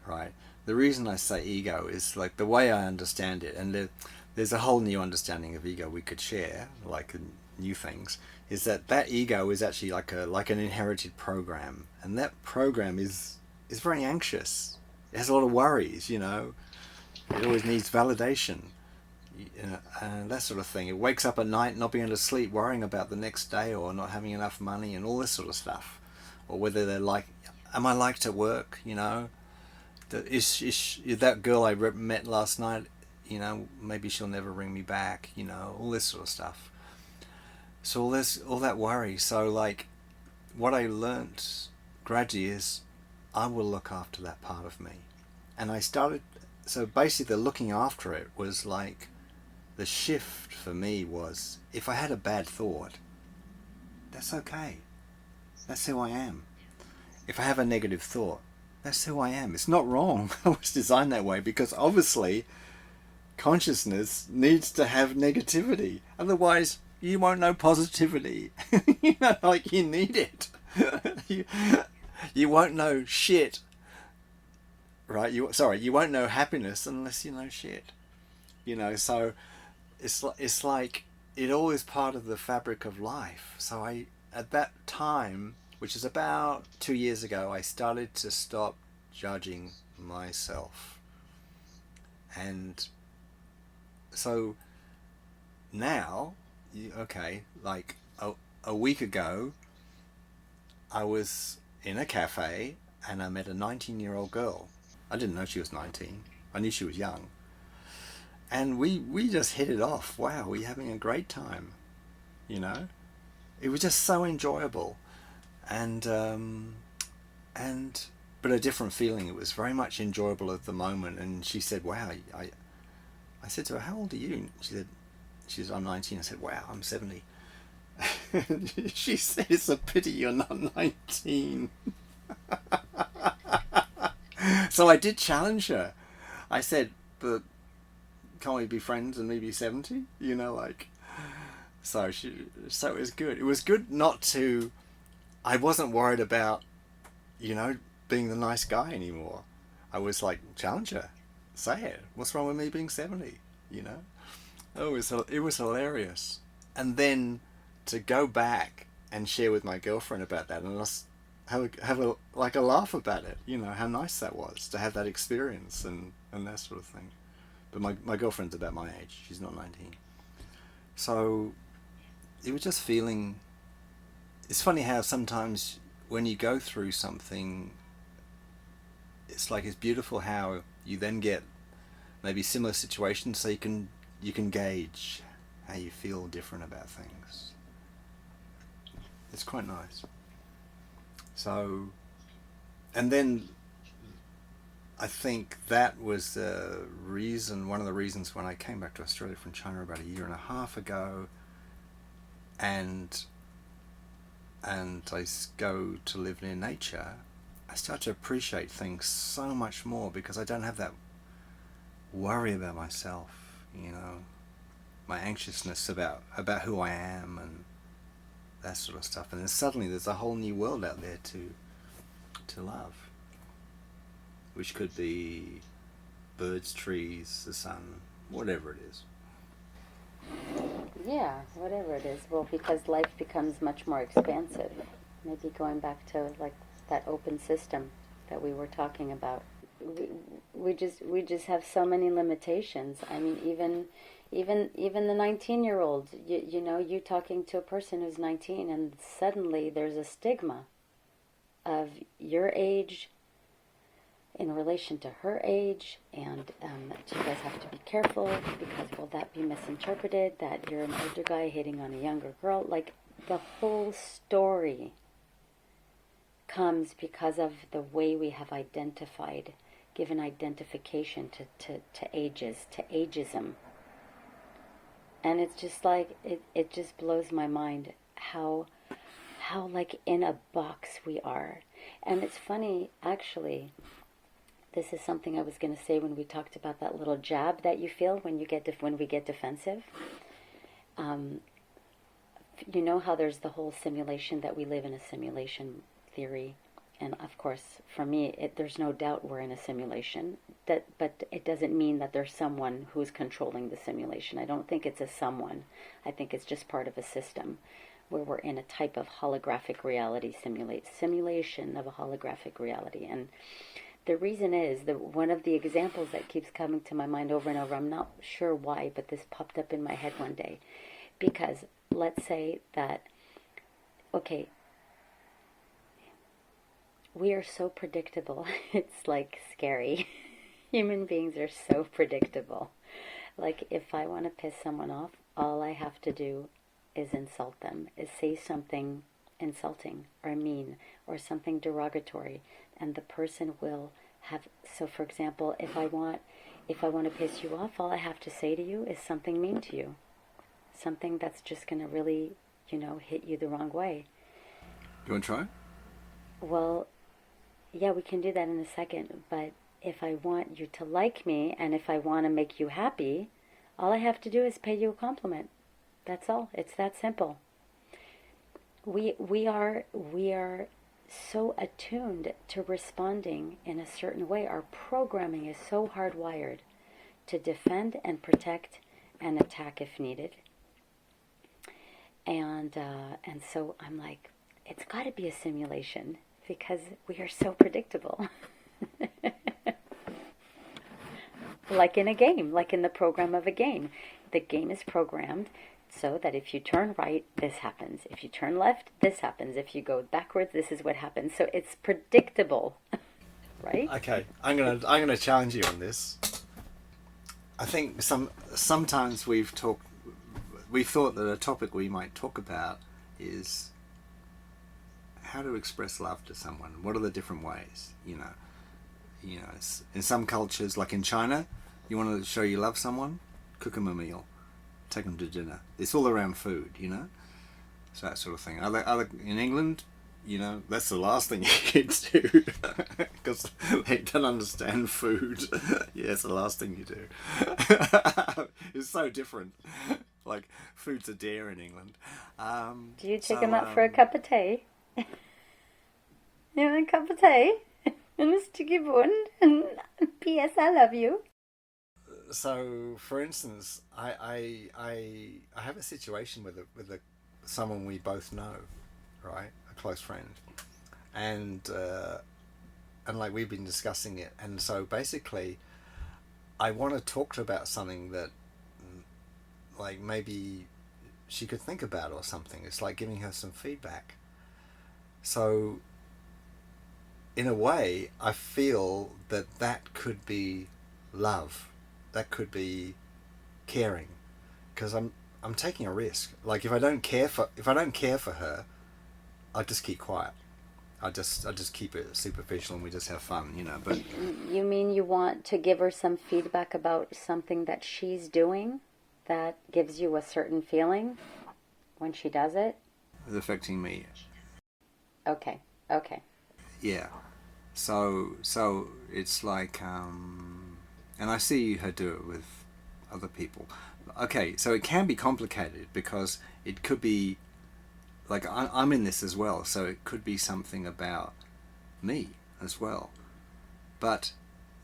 Speaker 1: Right. The reason I say ego is like the way I understand it, and there's a whole new understanding of ego we could share, like new things. Is that ego is actually like an inherited program, and that program is very anxious. It has a lot of worries, you know. It always needs validation, and that sort of thing. It wakes up at night not being able to sleep, worrying about the next day or not having enough money and all this sort of stuff, or whether they're like, am I liked at work? You know, is that girl I met last night? You know, maybe she'll never ring me back. You know, all this sort of stuff. So all that worry. So like, what I learnt gradually is, I will look after that part of me, and I started. So basically, the looking after it was like, the shift for me was, if I had a bad thought, that's okay. That's who I am. If I have a negative thought, that's who I am. It's not wrong. I was designed that way because obviously consciousness needs to have negativity. Otherwise, you won't know positivity. You know, like you need it. you, you won't know shit, right? You won't know happiness unless you know shit. You know, so it's like it all is part of the fabric of life. So at that time, which is about 2 years ago, I started to stop judging myself. And so now, okay, like a week ago, I was in a cafe and I met a 19-year-old girl. I didn't know she was 19. I knew she was young. And we just hit it off. Wow, we're having a great time, you know? It was just so enjoyable. And but a different feeling. It was very much enjoyable at the moment. And she said, wow, I said to her, how old are you? She said, I'm 19. I said, wow, I'm 70. She said, it's a pity you're not 19. So I did challenge her. I said, but can't we be friends and maybe 70? You know, like, so it was good. It was good not to, I wasn't worried about, you know, being the nice guy anymore. I was like, challenge her. Say it. What's wrong with me being 70? You know? Oh, it was hilarious. And then to go back and share with my girlfriend about that and us have a laugh about it, you know, how nice that was to have that experience and that sort of thing. But my girlfriend's about my age. She's not 19. So it was just feeling... It's funny how sometimes when you go through something, it's like it's beautiful how you then get maybe similar situations so you can gauge how you feel different about things. It's quite nice. So, and then I think that was one of the reasons when I came back to Australia from China about 1.5 years ago, and I go to live near nature, I start to appreciate things so much more because I don't have that worry about myself, you know, my anxiousness about who I am and that sort of stuff. And then suddenly there's a whole new world out there to love, which could be birds, trees, the sun, whatever it is.
Speaker 2: Yeah, whatever it is. Well, because life becomes much more expansive. Maybe going back to like that open system that we were talking about. We just have so many limitations. I mean, even the 19-year-old. You know, you talking to a person who's 19, and suddenly there's a stigma of your age in relation to her age, and you guys have to be careful because will that be misinterpreted that you're an older guy hitting on a younger girl? Like, the whole story comes because of the way we have identified, given identification to ages, to ageism. And it's just like, it just blows my mind how like in a box we are. And it's funny, actually. This is something I was going to say when we talked about that little jab that you feel when we get defensive. Um, you know how there's the whole simulation, that we live in a simulation theory, and of course for me there's no doubt we're in a simulation, but it doesn't mean that there's someone who's controlling the simulation. I don't think it's a someone. I think it's just part of a system where we're in a type of holographic reality, simulation of a holographic reality. And the reason is that one of the examples that keeps coming to my mind over and over, I'm not sure why, but this popped up in my head one day. Because let's say that, okay, we are so predictable. It's like scary. Human beings are so predictable. Like, if I want to piss someone off, all I have to do is insult them, is say something insulting or mean or something derogatory, and the person will have. So for example, if I want to piss you off, all I have to say to you is something mean to you, something that's just going to really, hit you the wrong way.
Speaker 1: You want to try?
Speaker 2: Well, yeah, we can do that in a second, but if I want you to like me and if I want to make you happy, all I have to do is pay you a compliment. That's all. It's that simple. We are so attuned to responding in a certain way. Our programming is so hardwired to defend and protect and attack if needed. And so I'm like, it's got to be a simulation because we are so predictable. Like in a game, like in the program of a game. The game is programmed so that if you turn right, this happens. If you turn left, this happens. If you go backwards, this is what happens. So it's predictable, right?
Speaker 1: Okay, I'm gonna challenge you on this. I think sometimes we've thought that a topic we might talk about is how to express love to someone. What are the different ways? In some cultures, like in China, you want to show you love someone, cook them a meal, take them to dinner. It's all around food, so that sort of thing. Other in England, that's the last thing your kids do because they don't understand food. Yeah, it's the last thing you do. It's so different. Like, food's a dare in England.
Speaker 2: Do you take them out for a cup of tea? You want a cup of tea? And a sticky bun? And P.S. I love you.
Speaker 1: So, for instance, I have a situation with someone we both know, right? A close friend, and like we've been discussing it, and so basically, I want to talk to her about something that, like, maybe she could think about or something. It's like giving her some feedback. So, in a way, I feel that could be love. That could be caring, because I'm taking a risk. Like, if I don't care for her, I just keep quiet. I just keep it superficial and we just have fun, But
Speaker 2: you mean you want to give her some feedback about something that she's doing that gives you a certain feeling when she does it?
Speaker 1: It's affecting me.
Speaker 2: Okay.
Speaker 1: Yeah. So it's like, and I see her do it with other people. Okay, so it can be complicated because it could be, like, I'm in this as well, so it could be something about me as well. But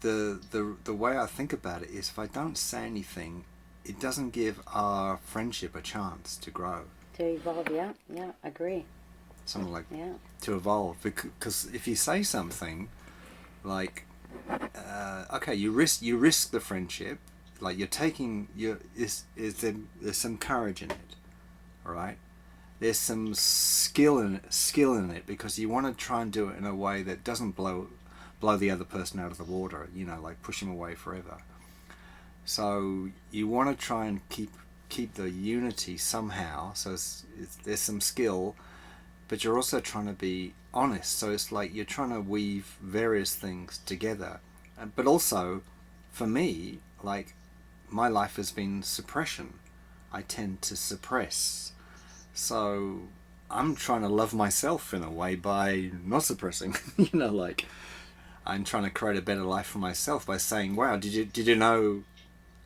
Speaker 1: the way I think about it is, if I don't say anything, it doesn't give our friendship a chance to grow.
Speaker 2: To evolve, yeah, agree.
Speaker 1: Something like,
Speaker 2: yeah.
Speaker 1: To evolve, because if you say something, like, okay, you risk the friendship, like there's some courage in it, all right? There's some skill in it because you want to try and do it in a way that doesn't blow the other person out of the water, like push him away forever. So you want to try and keep the unity somehow. So there's some skill, but you're also trying to be honest. So it's like you're trying to weave various things together. But also, for me, like, my life has been suppression. I tend to suppress. So I'm trying to love myself in a way by not suppressing. Like, I'm trying to create a better life for myself by saying, wow, did you know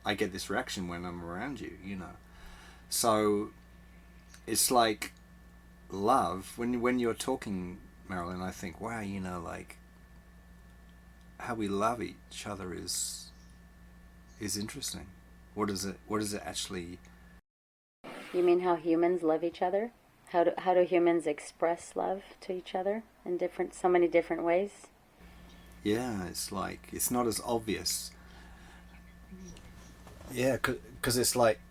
Speaker 1: I get this reaction when I'm around you, So it's like love. When you're talking, Marilyn, I think, wow, like how we love each other is interesting. What does it actually?
Speaker 2: You mean how humans love each other? How do humans express love to each other in so many different ways?
Speaker 1: Yeah, it's like it's not as obvious. Yeah, because it's like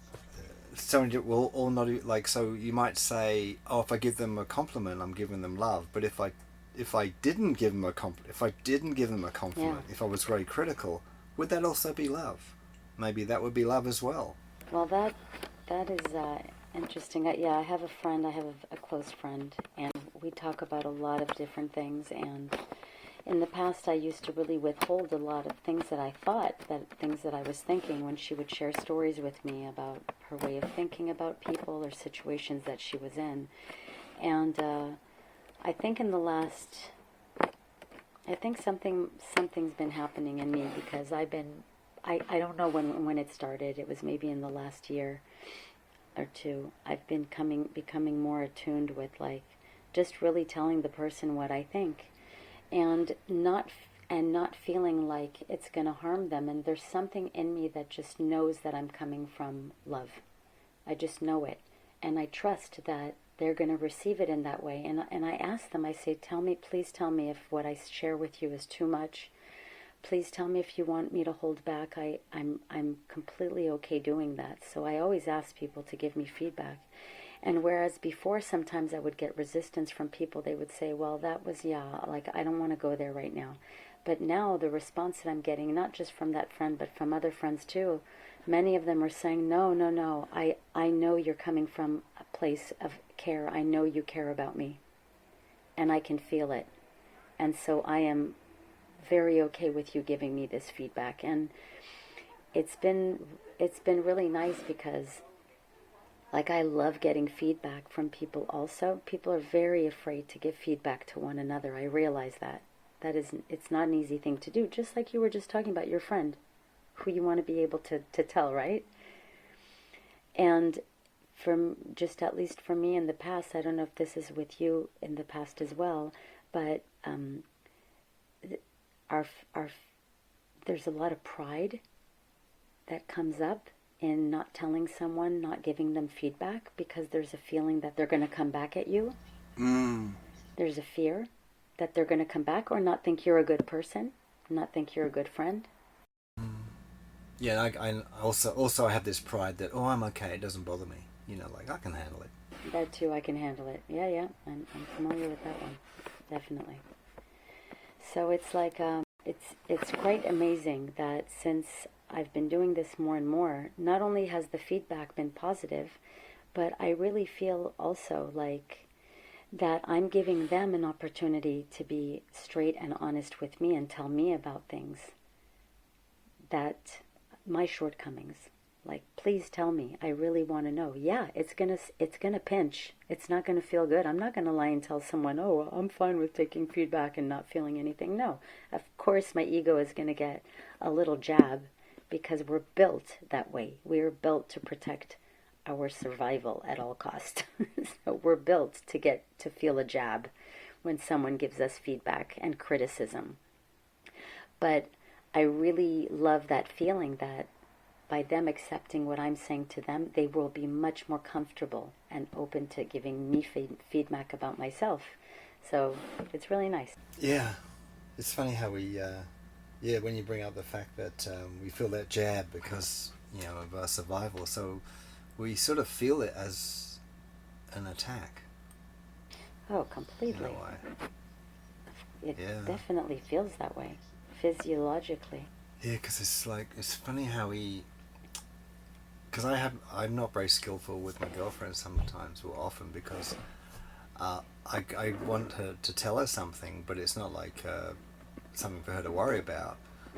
Speaker 1: someone will all not like. So you might say, oh, if I give them a compliment, I'm giving them love. But if I didn't give them a if I didn't give them a
Speaker 2: Yeah.
Speaker 1: compliment, if I was very critical, would that also be love? Maybe that would be love as well.
Speaker 2: Well, that is interesting. Yeah, I have a friend. I have a close friend, and we talk about a lot of different things. And in the past, I used to really withhold a lot of things that I thought, things that I was thinking, when she would share stories with me about her way of thinking about people or situations that she was in. And I think in the last, I think something's been happening in me, because I don't know when it started. It was maybe in the last year or two. I've been becoming more attuned with, like, just really telling the person what I think, and not feeling like it's going to harm them. And there's something in me that just knows that I'm coming from love. I just know it, and I trust that they're going to receive it in that way. And I ask them, I say, please tell me if what I share with you is too much. Please tell me if you want me to hold back. I'm completely okay doing that. So I always ask people to give me feedback. And whereas before, sometimes I would get resistance from people, they would say, well, that was, yeah, like, I don't want to go there right now. But now the response that I'm getting, not just from that friend, but from other friends too, many of them are saying, no, no, no, I know you're coming from a place of care. I know you care about me, and I can feel it. And so I am very okay with you giving me this feedback. And it's been really nice, because, like, I love getting feedback from people also. People are very afraid to give feedback to one another. I realize that. It's not an easy thing to do, just like you were just talking about your friend, who you want to be able to tell, right? And just at least for me in the past, I don't know if this is with you in the past as well, but our, our, there's a lot of pride that comes up in not telling someone, not giving them feedback, because there's a feeling that they're going to come back at you.
Speaker 1: Mm.
Speaker 2: There's a fear that they're going to come back, or not think you're a good person, not think you're a good friend.
Speaker 1: Yeah, I also I have this pride that, oh, I'm okay. It doesn't bother me. Like I can handle it.
Speaker 2: That too, I can handle it. Yeah, yeah, I'm familiar with that one, definitely. So it's like, it's quite amazing that since I've been doing this more and more, not only has the feedback been positive, but I really feel also like that I'm giving them an opportunity to be straight and honest with me and tell me about things, that my shortcomings. Like, please tell me. I really want to know. Yeah, it's gonna pinch. It's not gonna feel good. I'm not gonna lie and tell someone, oh, well, I'm fine with taking feedback and not feeling anything. No, of course my ego is gonna get a little jab, because we're built that way. We're built to protect our survival at all costs. So we're built to feel a jab when someone gives us feedback and criticism. But I really love that feeling that by them accepting what I'm saying to them, they will be much more comfortable and open to giving me feedback about myself. So it's really nice.
Speaker 1: Yeah, it's funny how yeah, when you bring up the fact that we feel that jab because of our survival, so we sort of feel it as an attack
Speaker 2: Oh,
Speaker 1: in a
Speaker 2: completely.
Speaker 1: way.
Speaker 2: It
Speaker 1: Yeah,
Speaker 2: definitely feels that way, physiologically.
Speaker 1: yeah, because it's funny how because I'm not very skillful with my girlfriend sometimes or often because I want her to tell her something, but it's not like something for her to worry about.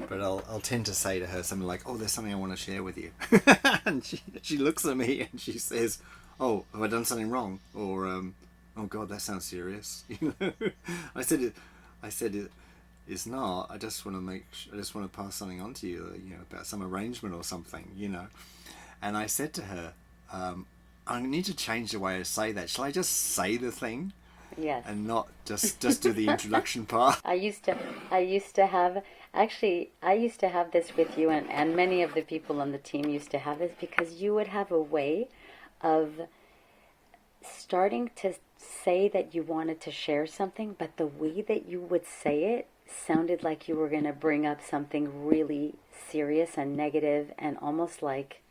Speaker 1: But I'll tend to say to her something like, "Oh, there's something I want to share with you," and she looks at me and she says, "Oh, have I done something wrong?" Or, "Oh God, that sounds serious." I said it. I said it. It's not. I just want to pass something on to you. About some arrangement or something. And I said to her, I need to change the way I say that. Shall I just say the thing
Speaker 2: Yes.
Speaker 1: and not just do the introduction part?
Speaker 2: I used to have, actually, I used to have this with you, and many of the people on the team used to have this, because you would have a way of starting to say that you wanted to share something, but the way that you would say it sounded like you were going to bring up something really serious and negative and almost like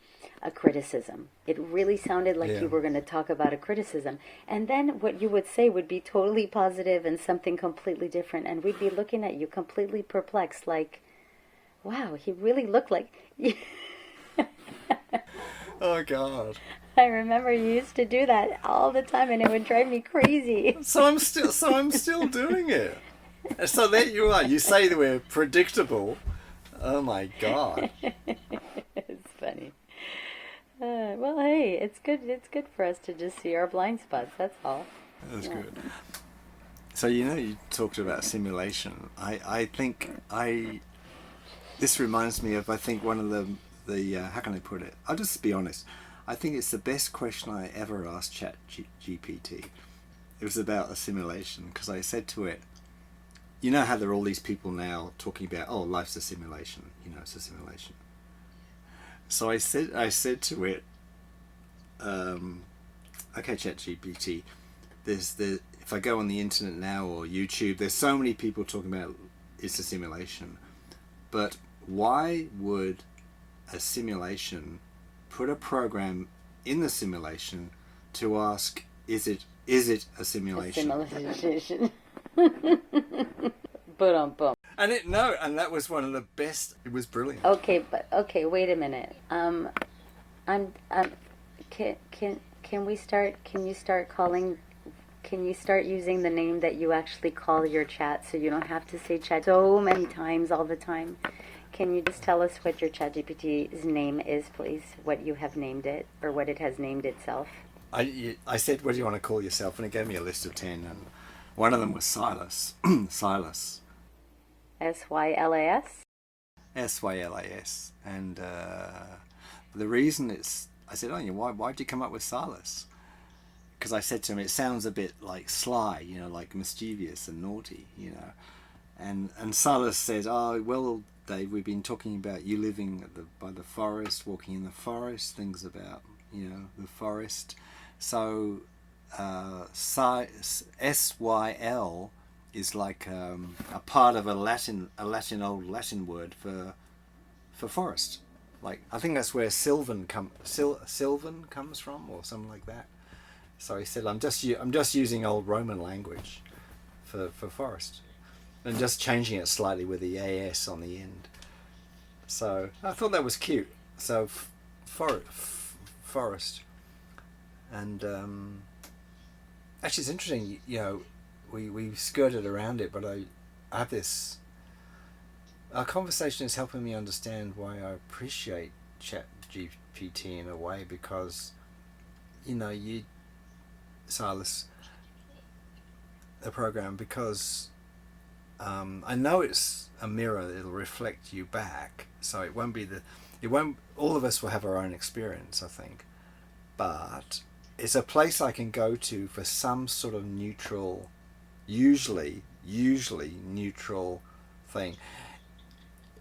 Speaker 2: a criticism. It really sounded like you were going to talk about a criticism. And then what you would say would be totally positive and something completely different. And we'd be looking at you completely perplexed, like, wow, he really looked like...
Speaker 1: Oh God.
Speaker 2: I remember you used to do that all the time, and it would drive me crazy.
Speaker 1: So I'm still doing it. So there you are. You say that we're predictable. Oh my God.
Speaker 2: It's funny. Well, hey, it's good. It's good for us to just see our blind spots. That's all.
Speaker 1: That's good. So you talked about simulation. I think this reminds me of, I think, one of the how can I put it? I'll just be honest. I think it's the best question I ever asked GPT. It was about a simulation, because I said to it, you know how there are all these people now talking about, oh, life's a simulation. It's a simulation. So I said to it, okay, ChatGPT, if I go on the internet now or YouTube, there's so many people talking about it's a simulation. But why would a simulation put a program in the simulation to ask, is it a simulation?
Speaker 2: A simulation. Boom.
Speaker 1: And that was one of the best. It was brilliant.
Speaker 2: Okay, wait a minute. Can we start? Can you start using the name that you actually call your chat, so you don't have to say chat so many times all the time? Can you just tell us what your ChatGPT's name is, please? What you have named it, or what it has named itself?
Speaker 1: I said, what do you want to call yourself? And it gave me a list of 10, and one of them was Silas. Silas.
Speaker 2: Sylas?
Speaker 1: Sylas. And the reason I said, oh, why'd you come up with Silas? Because I said to him, it sounds a bit like sly, like mischievous and naughty, And Silas said, oh, well, Dave, we've been talking about you living by the forest, walking in the forest, things about, the forest. So SYL is like a part of old Latin word for forest. Like, I think that's where Sylvan comes from, or something like that. So he said, I'm just using old Roman language for forest, and just changing it slightly with the AS on the end. So I thought that was cute. So forest. And actually it's interesting, we skirted around it, but I have this... Our conversation is helping me understand why I appreciate ChatGPT in a way, because, Silas, the program, because I know it's a mirror, it'll reflect you back, so it won't, all of us will have our own experience, I think, but it's a place I can go to for some sort of neutral, usually neutral thing.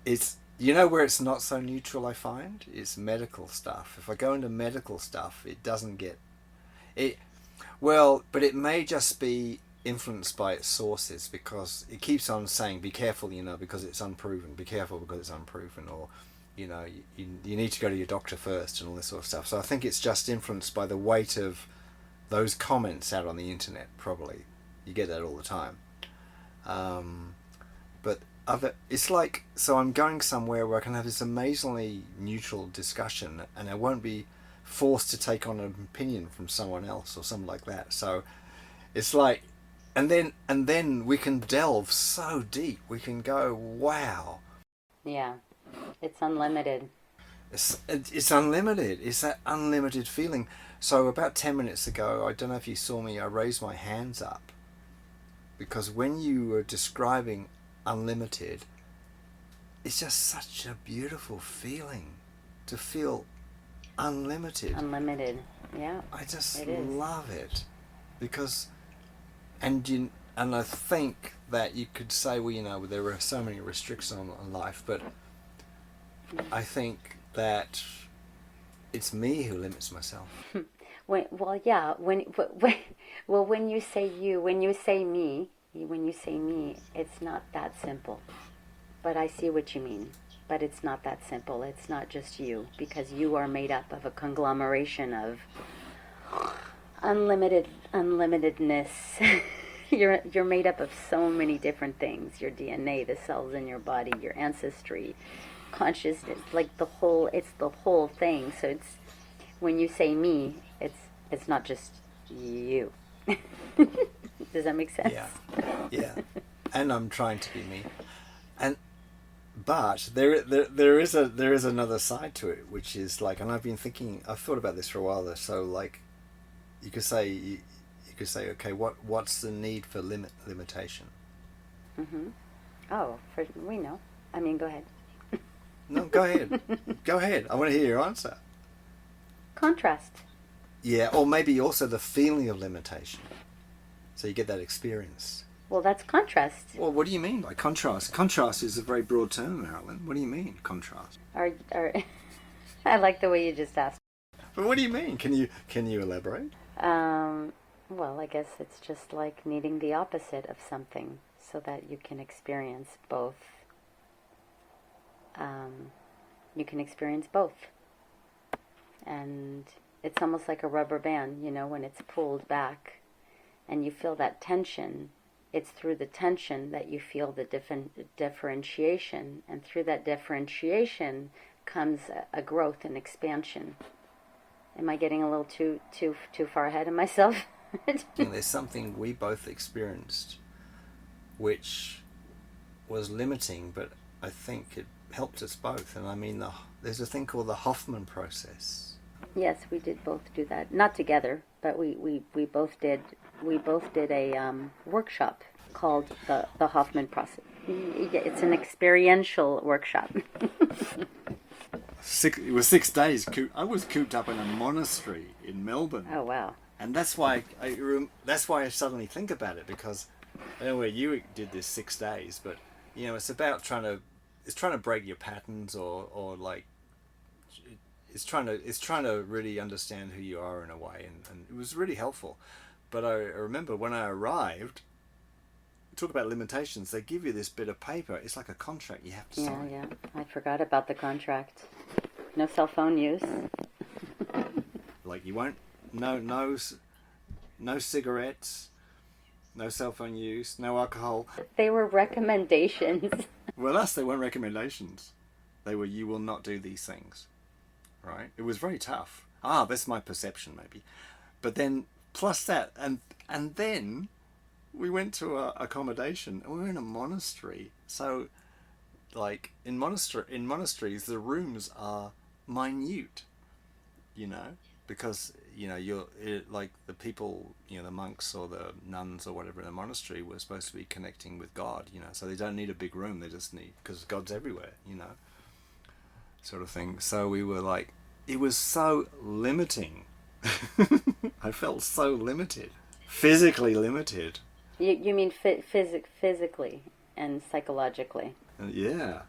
Speaker 1: It's, where it's not so neutral, I find, is medical stuff. If I go into medical stuff, it doesn't get it. Well, but it may just be influenced by its sources, because it keeps on saying, be careful, because it's unproven. Be careful because it's unproven, or you need to go to your doctor first, and all this sort of stuff. So I think it's just influenced by the weight of those comments out on the internet. Probably you get that all the time. But it's like, so I'm going somewhere where I can have this amazingly neutral discussion, and I won't be forced to take on an opinion from someone else or something like that. So it's like, and then we can delve so deep. We can go, wow.
Speaker 2: Yeah, it's unlimited.
Speaker 1: It's unlimited. It's that unlimited feeling. So about 10 minutes ago, I don't know if you saw me, I raised my hands up, because when you were describing unlimited, it's just such a beautiful feeling to feel unlimited.
Speaker 2: Unlimited. Yeah.
Speaker 1: I just
Speaker 2: It is.
Speaker 1: love it because, and I think that you could say, well, there are so many restrictions on life, but I think that it's me who limits myself.
Speaker 2: Well, yeah. When you say you, when you say me, it's not that simple. But I see what you mean. But it's not that simple. It's not just you, because you are made up of a conglomeration of unlimitedness. You're made up of so many different things. Your DNA, the cells in your body, your ancestry, consciousness, like it's the whole thing. So it's when you say me, it's not just you. Does that make sense?
Speaker 1: Yeah, yeah. And I'm trying to be me, and but there is another side to it, which is like, and I've thought about this for a while. Though, so like, you could say okay, what's the need for limitation?
Speaker 2: Mm-hmm. Oh, we know. I mean, go ahead.
Speaker 1: No, go ahead. Go ahead. I want to hear your answer.
Speaker 2: Contrast.
Speaker 1: Yeah, or maybe also the feeling of limitation. So you get that experience.
Speaker 2: Well, that's contrast.
Speaker 1: Well, what do you mean by contrast? Contrast is a very broad term, Marilyn. What do you mean, contrast?
Speaker 2: I like the way you just asked.
Speaker 1: But what do you mean? Can you elaborate?
Speaker 2: Well, I guess it's just like needing the opposite of something so that you can experience both. You can experience both. And it's almost like a rubber band, when it's pulled back and you feel that tension. It's through the tension that you feel the differentiation, and through that differentiation comes a growth and expansion. Am I getting a little too far ahead of myself?
Speaker 1: There's something we both experienced which was limiting, but I think it helped us both. And I mean, there's a thing called the Hoffman process.
Speaker 2: Yes, we did both do that. Not together, but we both did. We both did a workshop called the Hoffman process. It's an experiential workshop.
Speaker 1: It was 6 days. I was cooped up in a monastery in Melbourne.
Speaker 2: Oh wow!
Speaker 1: And that's why I suddenly think about it, because I know where you did this 6 days, but it's about trying to break your patterns, or like it's trying to really understand who you are in a way, and it was really helpful. But I remember when I arrived, talk about limitations, they give you this bit of paper. It's like a contract you have to sign.
Speaker 2: Yeah. I forgot about the contract. No cell phone use.
Speaker 1: Like you won't, no cigarettes, no cell phone use, no alcohol.
Speaker 2: They were recommendations.
Speaker 1: Well, they weren't recommendations. They were, you will not do these things. Right? It was very tough. That's my perception maybe. But then, plus that, and then we went to a accommodation, and we were in a monastery. So, like in monasteries, the rooms are minute, because like the people, the monks or the nuns or whatever in the monastery were supposed to be connecting with God, so they don't need a big room. They just need, because God's everywhere, sort of thing. So we were like, it was so limiting. I felt so limited, physically limited.
Speaker 2: You mean physically and psychologically?
Speaker 1: Yeah,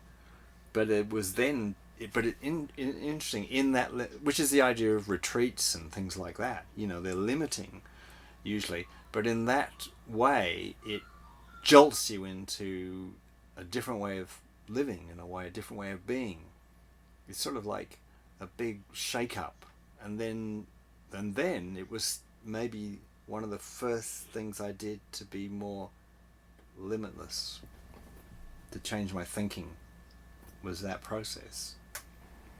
Speaker 1: but it was then. Interesting in that, which is the idea of retreats and things like that. They're limiting usually, but in that way, it jolts you into a different way of living, a different way of being. It's sort of like a big shake-up, and then it was maybe one of the first things I did to be more limitless, to change my thinking, was that process.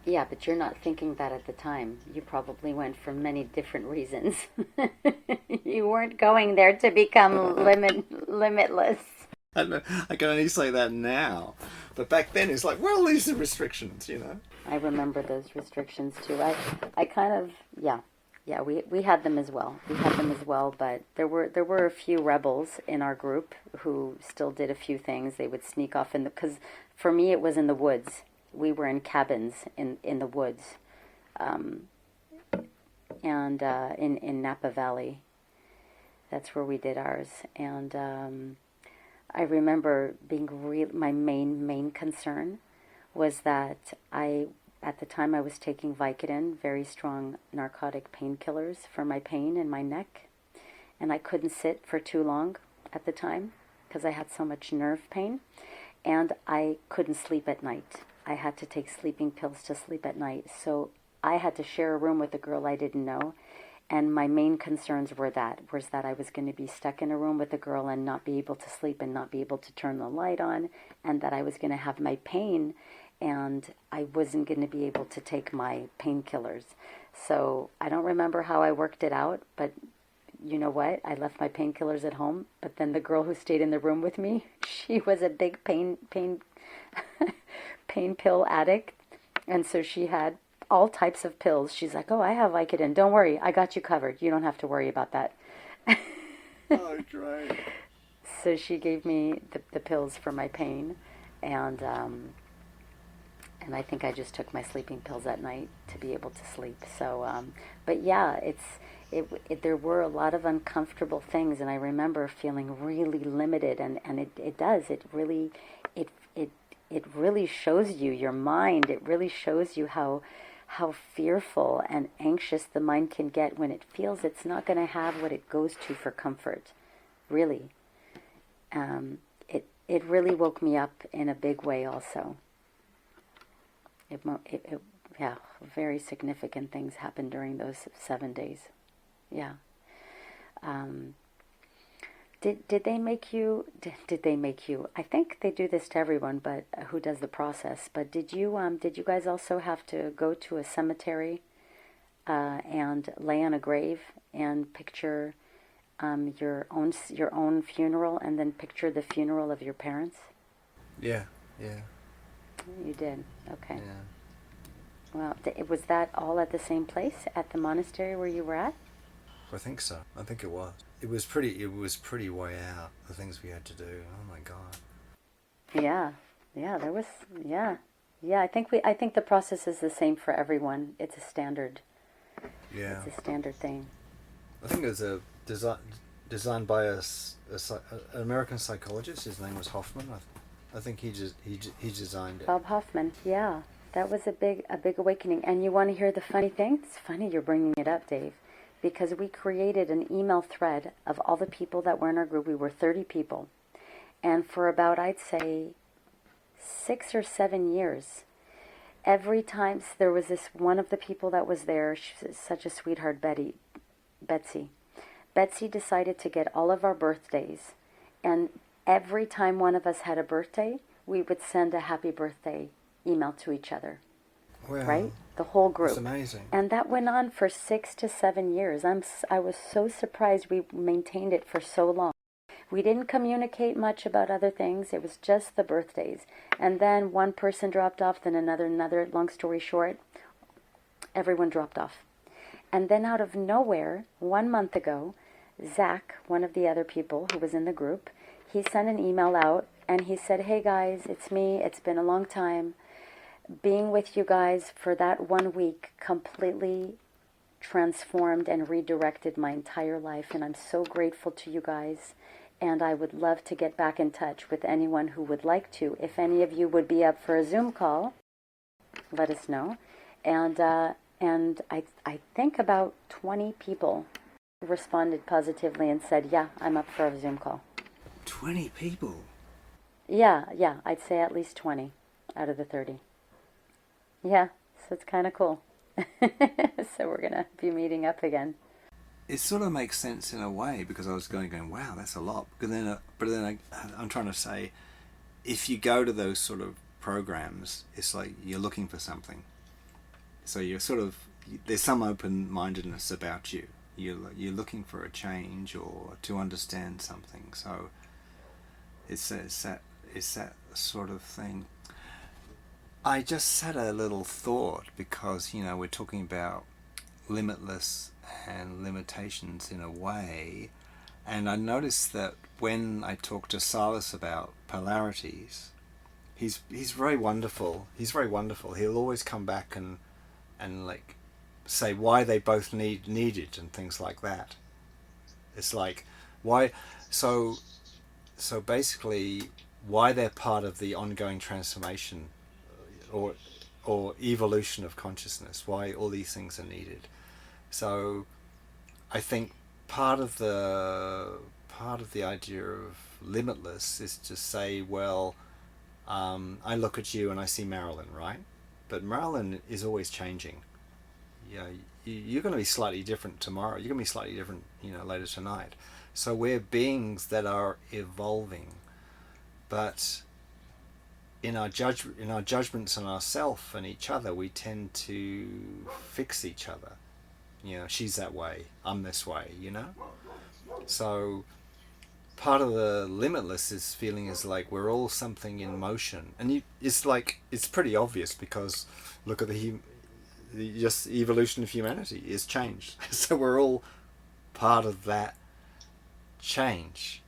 Speaker 2: Yeah, but you're not thinking that at the time. You probably went for many different reasons. You weren't going there to become limitless.
Speaker 1: I can only say that now, but back then it's like, well, these are restrictions,
Speaker 2: I remember those restrictions too. I kind of, yeah, we had them as well. But there were a few rebels in our group who still did a few things. They would sneak off because for me it was in the woods. We were in cabins in the woods, and in Napa Valley. That's where we did ours. And I remember being my main concern was that at the time I was taking Vicodin, very strong narcotic painkillers for my pain in my neck, and I couldn't sit for too long at the time because I had so much nerve pain, and I couldn't sleep at night. I had to take sleeping pills to sleep at night, so I had to share a room with a girl I didn't know, and my main concerns were that I was going to be stuck in a room with a girl and not be able to sleep and not be able to turn the light on, and that I was going to have my pain and I wasn't going to be able to take my painkillers. So I don't remember how I worked it out, but you know what? I left my painkillers at home, but then the girl who stayed in the room with me, she was a big pain pill addict, and so she had all types of pills. She's like, "Oh, I have Vicodin. Don't worry, I got you covered. You don't have to worry about that."
Speaker 1: Oh, great.
Speaker 2: So she gave me the pills for my pain, and I think I just took my sleeping pills at night to be able to sleep. So, but yeah, there were a lot of uncomfortable things, and I remember feeling really limited, and it it really shows you your mind. It really shows you how fearful and anxious the mind can get when it feels it's not going to have what it goes to for comfort. Really, it really woke me up in a big way. Also, yeah, very significant things happened during those 7 days. Yeah. Um, did they make you? Did they make you? I think they do this to everyone, but who does the process? But did you guys also have to go to a cemetery and lay on a grave and picture your own funeral and then picture the funeral of your parents?
Speaker 1: Yeah, yeah.
Speaker 2: You did. Okay.
Speaker 1: Yeah.
Speaker 2: Well, was that all at the same place at the monastery where you were at?
Speaker 1: I think so. I think it was. It was pretty. It was pretty way out. The things we had to do. Oh my god.
Speaker 2: Yeah, yeah. There was. Yeah, yeah. I think the process is the same for everyone. It's a standard.
Speaker 1: Yeah.
Speaker 2: It's a standard thing.
Speaker 1: I think it was a designed by an American psychologist. His name was Hoffman. I think he designed it.
Speaker 2: Bob Hoffman. Yeah, that was a big awakening. And you want to hear the funny thing? It's funny you're bringing it up, Dave, because we created an email thread of all the people that were in our group. We were 30 people, and for about, I'd say, 6 or 7 years, every time there was this one of the people that was there, she's such a sweetheart, Betsy. Betsy decided to get all of our birthdays, and every time one of us had a birthday, we would send a happy birthday email to each other.
Speaker 1: Wow.
Speaker 2: Right? The whole group.
Speaker 1: It's amazing.
Speaker 2: And that went on for 6 to 7 years. I was so surprised we maintained it for so long. We didn't communicate much about other things. It was just the birthdays. And then one person dropped off, then another. Long story short, everyone dropped off. And then out of nowhere, 1 month ago, Zach, one of the other people who was in the group, he sent an email out and he said, "Hey guys, it's me. It's been a long time. Being with you guys for that 1 week completely transformed and redirected my entire life, and I'm so grateful to you guys, and I would love to get back in touch with anyone who would like to. If any of you would be up for a Zoom call, let us know." And I think about 20 people responded positively and said, "Yeah, I'm up for a Zoom call."
Speaker 1: 20 people.
Speaker 2: Yeah, I'd say at least 20 out of the 30. Yeah, so it's kind of cool. So we're going to be meeting up again.
Speaker 1: It sort of makes sense in a way, because I was going, wow, that's a lot. But then I'm trying to say, if you go to those sort of programs, it's like you're looking for something. So you're sort of, there's some open-mindedness about you. You're looking for a change or to understand something. So it's that sort of thing. I just had a little thought, because we're talking about limitless and limitations in a way, and I noticed that when I talk to Silas about polarities, he's very wonderful. He's very wonderful. He'll always come back and like say why they both needed and things like that. It's like why so so basically why they're part of the ongoing transformation or evolution of consciousness, why all these things are needed. So I think part of the idea of limitless is to say, well, I look at you and I see Marilyn, right? But Marilyn is always changing. You know, you're going to be slightly different tomorrow. You're going to be slightly different, later tonight. So we're beings that are evolving, but in our judgments on ourselves and each other, we tend to fix each other. She's that way, I'm this way. So part of the limitless is feeling is like we're all something in motion, and it's like it's pretty obvious because look at the just evolution of humanity is change. So we're all part of that change.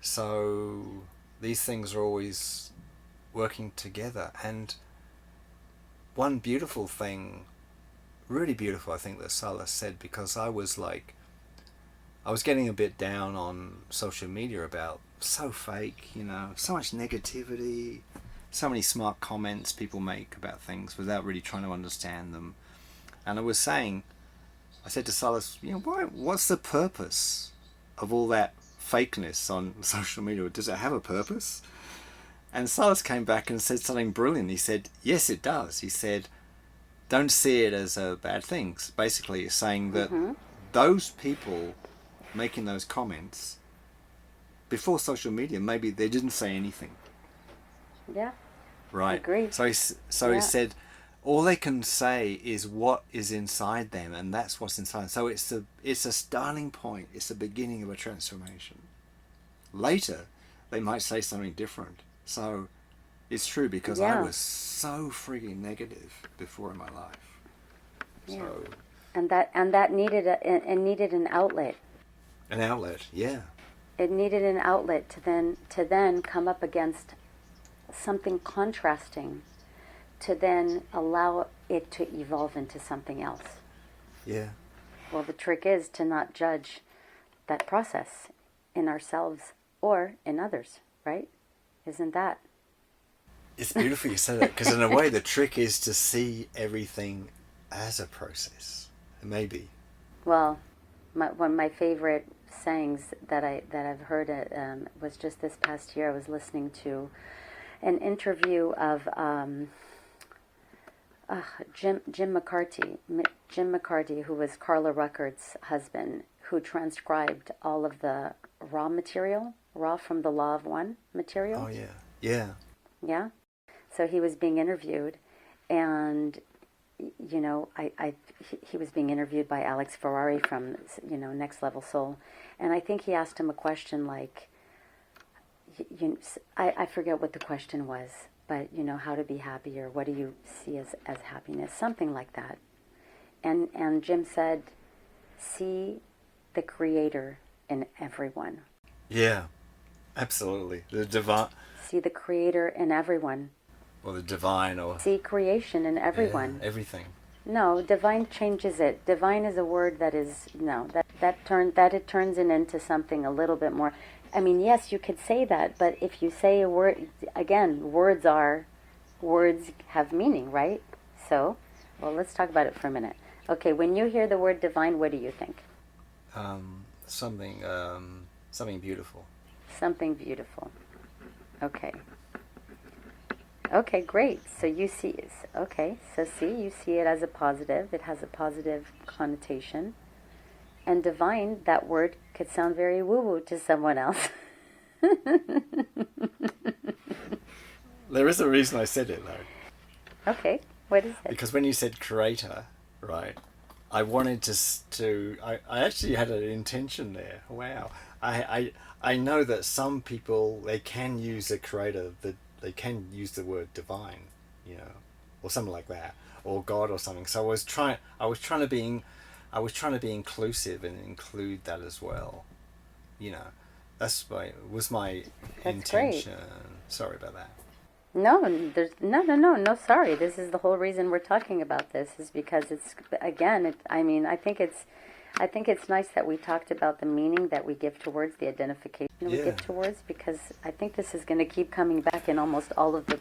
Speaker 1: So these things are always working together. And one beautiful thing, really beautiful, I think that Salah said, because I was getting a bit down on social media about so fake, so much negativity, so many smart comments people make about things without really trying to understand them. And I said to Silas, what's the purpose of all that fakeness on social media? Does it have a purpose? And Silas came back and said something brilliant. He said, yes, it does. He said, don't see it as a bad thing. Basically, saying that those people making those comments before social media, maybe they didn't say anything.
Speaker 2: Yeah.
Speaker 1: Right.
Speaker 2: Agreed.
Speaker 1: So he said, all they can say is what is inside them, and that's what's inside. So it's a starting point. It's the beginning of a transformation. Later, they might say something different. So it's true, because I was so frigging negative before in my life.
Speaker 2: Yeah.
Speaker 1: So,
Speaker 2: and that needed an outlet.
Speaker 1: An outlet, yeah.
Speaker 2: It needed an outlet to then come up against something contrasting, to then allow it to evolve into something else.
Speaker 1: Yeah.
Speaker 2: Well, the trick is to not judge that process in ourselves or in others, right? Isn't that?
Speaker 1: It's beautiful you said that, because in a way the trick is to see everything as a process. Maybe.
Speaker 2: Well, one of my favorite sayings that I've heard was just this past year. I was listening to an interview of Jim McCarty, who was Carla Ruckert's husband, who transcribed all of the raw from the Law of One material.
Speaker 1: Oh yeah.
Speaker 2: Yeah. So he was being interviewed, and he was being interviewed by Alex Ferrari from Next Level Soul, and I think he asked him a question like, I forget what the question was, but how to be happy, or what do you see as happiness, something like that. And Jim said, see the Creator in everyone.
Speaker 1: Yeah, absolutely. The divine.
Speaker 2: See the Creator in everyone.
Speaker 1: Or the divine, or
Speaker 2: see creation in everyone.
Speaker 1: Yeah, everything.
Speaker 2: No, divine changes it. Divine is a word that is it turns it into something a little bit more. I mean, yes, you could say that, but if you say a word again, words have meaning, right? So, well, let's talk about it for a minute. Okay, when you hear the word divine, what do you think?
Speaker 1: Something beautiful.
Speaker 2: Something beautiful. Okay. Okay, great. So you see it as a positive. It has a positive connotation. And divine, that word could sound very woo-woo to someone else.
Speaker 1: There is a reason I said it, though.
Speaker 2: Okay, what is it?
Speaker 1: Because when you said creator, right, I wanted I actually had an intention there. Wow. I know that some people, they can use a creator, they can use the word divine, or something like that, or God or something. So I was trying to be inclusive and include that as well.
Speaker 2: That's
Speaker 1: my intention.
Speaker 2: Great.
Speaker 1: Sorry about that.
Speaker 2: No, there's no. Sorry, this is the whole reason we're talking about this is because it's again. I mean, I think it's nice that we talked about the meaning that we give towards the identification we
Speaker 1: Yeah.
Speaker 2: give towards because I think this is going to keep coming back in almost all of the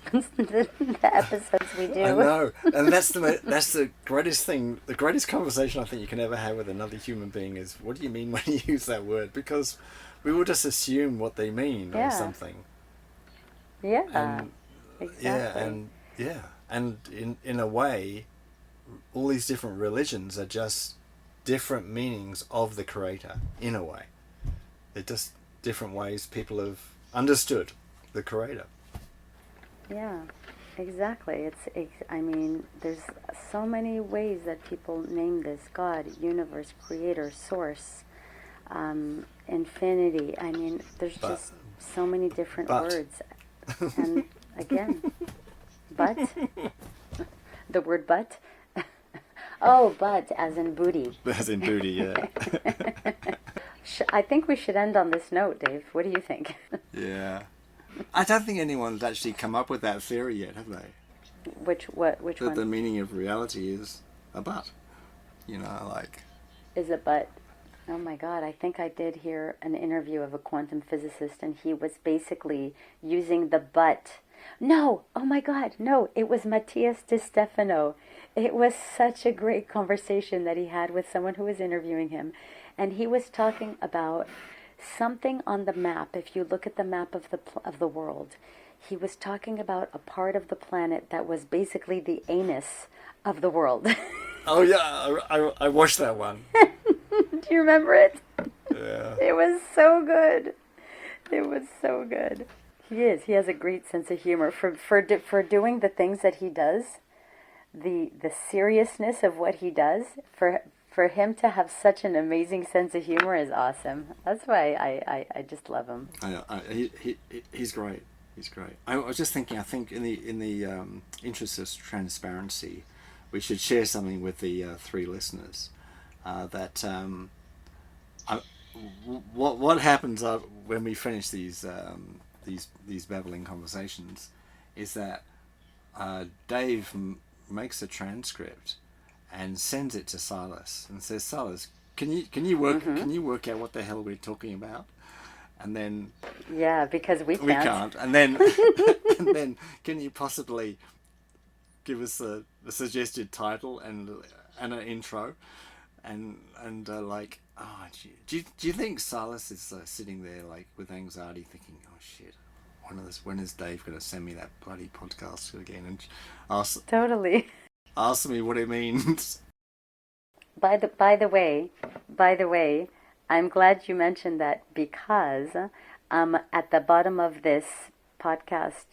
Speaker 2: episodes we
Speaker 1: I
Speaker 2: do.
Speaker 1: know, and that's the greatest thing, the greatest conversation I think you can ever have with another human being is, what do you mean when you use that word? Because we will just assume what they mean or
Speaker 2: Yeah,
Speaker 1: something,
Speaker 2: yeah,
Speaker 1: and yeah,
Speaker 2: exactly.
Speaker 1: and yeah, and in a way, all these different religions are just different meanings of the Creator. In a way, they're just different ways people have understood the Creator.
Speaker 2: Yeah, exactly. I mean, there's so many ways that people name this God, universe, creator, source, infinity. I mean, there's
Speaker 1: But
Speaker 2: just so many different
Speaker 1: but
Speaker 2: words. And again, but, the word but. Oh, but as in booty.
Speaker 1: as in booty, yeah.
Speaker 2: I think we should end on this note, Dave. What do you think?
Speaker 1: Yeah. I don't think anyone's actually come up with that theory yet, have they?
Speaker 2: Which
Speaker 1: That
Speaker 2: one?
Speaker 1: the meaning of reality is a but. You know, like.
Speaker 2: Is it but? Oh my God, I think I did hear an interview of a quantum physicist, and he was basically using the but. No, oh my God, no, it was Matthias Di Stefano. It was such a great conversation that he had with someone who was interviewing him. And he was talking about something on the map. If you look at the map of the world, he was talking about a part of the planet that was basically the anus of the world.
Speaker 1: Oh, yeah, I watched that one.
Speaker 2: Do you remember it?
Speaker 1: Yeah.
Speaker 2: It was so good. It was so good. He is. He has a great sense of humor for doing the things that he does. The seriousness of what he does for him to have such an amazing sense of humor is awesome. That's why I just love him.
Speaker 1: He's great. He's great. I was just thinking. I think in the interest of transparency, we should share something with the three listeners. That I, what happens when we finish these babbling conversations is that Dave makes a transcript and sends it to Silas and says, Silas, can you work out what the hell we're talking about? And then
Speaker 2: Yeah, because we
Speaker 1: we
Speaker 2: can't.
Speaker 1: can't. And then and then can you possibly give us a suggested title and an intro? And like, oh, do you think Silas is sitting there like with anxiety, thinking, oh shit, when is Dave going to send me that bloody podcast again and
Speaker 2: Totally.
Speaker 1: ask me what it means?
Speaker 2: By the way, I'm glad you mentioned that because at the bottom of this podcast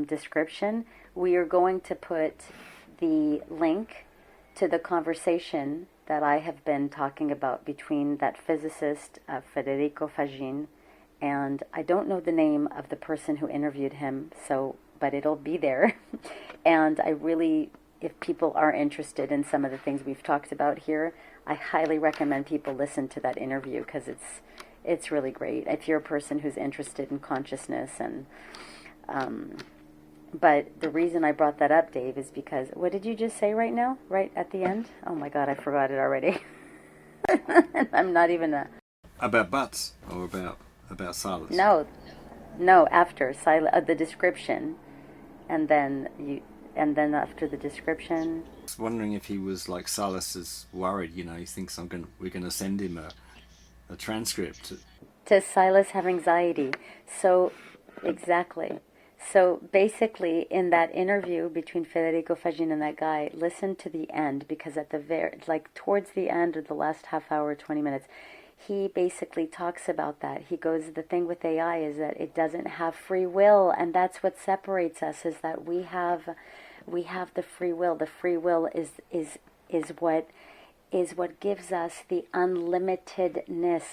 Speaker 2: description, we are going to put the link to the conversation that I have been talking about between that physicist, Federico Faggin, and I don't know the name of the person who interviewed him, so but it'll be there. And I really, if people are interested in some of the things we've talked about here, I highly recommend people listen to that interview because it's really great. If you're a person who's interested in consciousness and um, but the reason I brought that up, Dave, is because what did you just say right now? Right at the end? Oh my God, I forgot it already. I'm not even a
Speaker 1: About butts or about Silas?
Speaker 2: no, no. After the description, and then after the description,
Speaker 1: I was wondering if he was like Silas is worried. You know, he thinks we're gonna send him a transcript.
Speaker 2: to Silas have anxiety. So, exactly. So basically, in that interview between Federico Faggin and that guy, listen to the end because at the like towards the end or the last half hour, 20 minutes, he basically talks about that. He goes, the thing with AI is that it doesn't have free will, and that's what separates us. Is that we have the free will. The free will is what gives us the unlimitedness,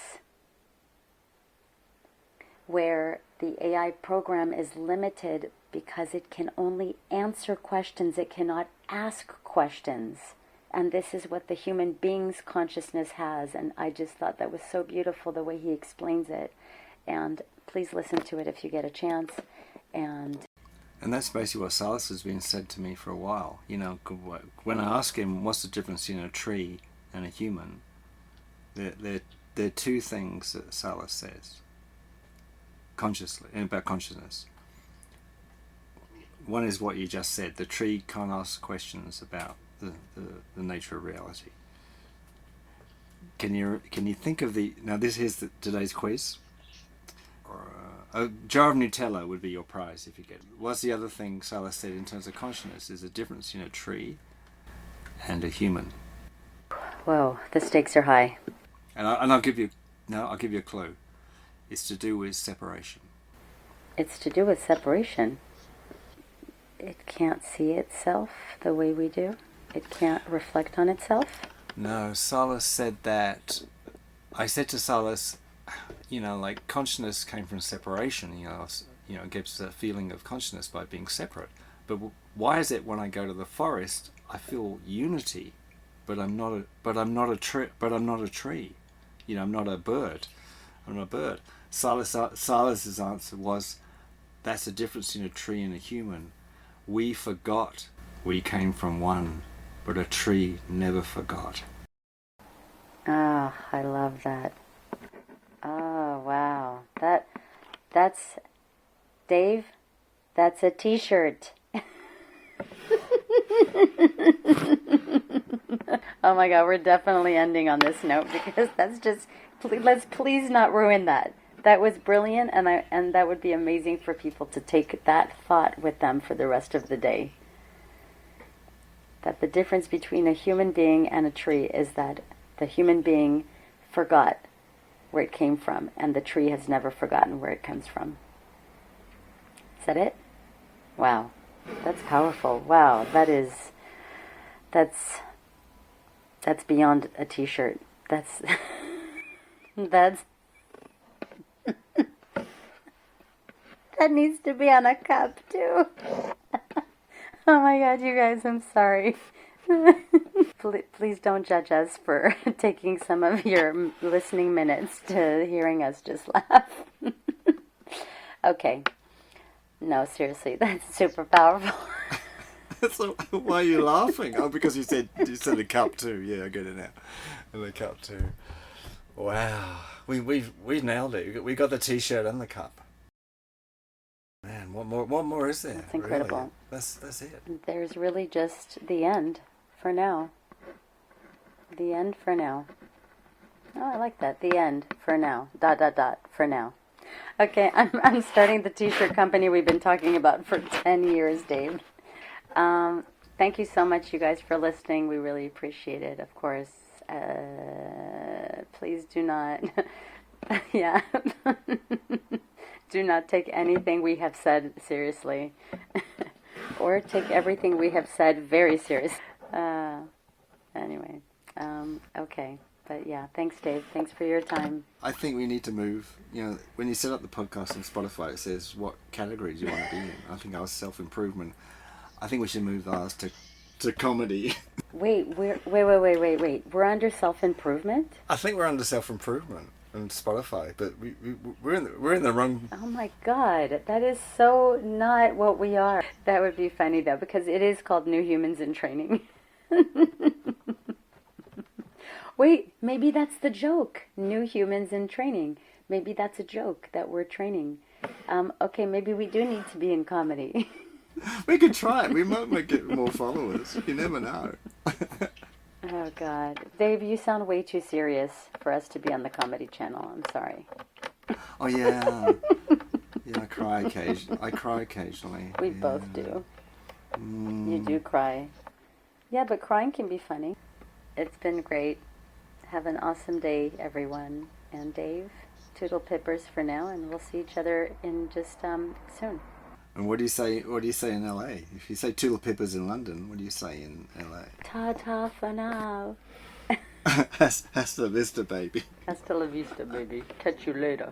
Speaker 2: where the AI program is limited because it can only answer questions, it cannot ask questions. And this is what the human being's consciousness has. And I just thought that was so beautiful the way he explains it. And please listen to it if you get a chance. And
Speaker 1: And that's basically what Silas has been said to me for a while. You know, when I ask him what's the difference between a tree and a human, there are two things that Silas says consciously about consciousness. One is what you just said. The tree can't ask questions about the nature of reality. Can you think of now? Here's today's quiz. A jar of Nutella would be your prize if you get it. What's the other thing Silas said in terms of consciousness is the difference between a tree and a human?
Speaker 2: Whoa, the stakes are high.
Speaker 1: And I'll give you a clue. It's to do with separation.
Speaker 2: It's to do with separation. It can't see itself the way we do. It can't reflect on itself.
Speaker 1: No, Silas said that. I said to Silas, you know, like consciousness came from separation. It gives a feeling of consciousness by being separate. But why is it when I go to the forest, I feel unity, but I'm not a tree. You know, I'm not a bird. I'm not a bird. Silas's answer was, that's the difference between a tree and a human. We forgot we came from one, but a tree never forgot.
Speaker 2: Ah, I love that. Oh, wow. That's Dave, that's a t-shirt. Oh my God, we're definitely ending on this note because that's just, let's please not ruin that. That was brilliant, and that would be amazing for people to take that thought with them for the rest of the day. That the difference between a human being and a tree is that the human being forgot where it came from, and the tree has never forgotten where it comes from. Is that it? Wow. That's powerful. Wow. That's beyond a t-shirt. That's that needs to be on a cup too. Oh my God, you guys, I'm sorry. Please don't judge us for taking some of your listening minutes to hearing us just laugh. Okay. No, seriously, that's super powerful.
Speaker 1: So why are you laughing? Oh, because you said a cup too. Yeah, I get it now. And the cup too. Wow, we've nailed it. We got the t-shirt and the cup. Man, what more is there?
Speaker 2: That's incredible.
Speaker 1: Really? That's it.
Speaker 2: There's really just the end for now. The end for now. Oh, I like that. The end for now. ... for now. Okay, I'm starting the t-shirt company we've been talking about for 10 years, Dave. Thank you so much, you guys, for listening. We really appreciate it, of course. Please do not, yeah, do not take anything we have said seriously, or take everything we have said very seriously. Anyway, okay. But yeah, thanks, Dave. Thanks for your time.
Speaker 1: I think we need to move. You know, when you set up the podcast on Spotify, it says what category do you want to be in. I think I was self-improvement. I think we should move ours to comedy. Wait.
Speaker 2: We're under self-improvement?
Speaker 1: I think we're under self-improvement on Spotify, but we're in the wrong.
Speaker 2: Oh my God, that is so not what we are. That would be funny though, because it is called New Humans in Training. Wait, maybe that's the joke. New Humans in Training. Maybe that's a joke that we're training. Okay, maybe we do need to be in comedy.
Speaker 1: We could try it. We might get more followers. You never know.
Speaker 2: Oh, God. Dave, you sound way too serious for us to be on the comedy channel. I'm sorry.
Speaker 1: Oh, yeah. Yeah, I cry occasionally.
Speaker 2: We both do. You do cry. Yeah, but crying can be funny. It's been great. Have an awesome day, everyone. And Dave, toodle pippers for now, and we'll see each other in just soon.
Speaker 1: And what do you say in LA? If you say toodle pippers in London, what do you say in LA?
Speaker 2: Ta-ta for now.
Speaker 1: Hasta la vista, baby.
Speaker 2: Hasta la vista, baby. Catch you later.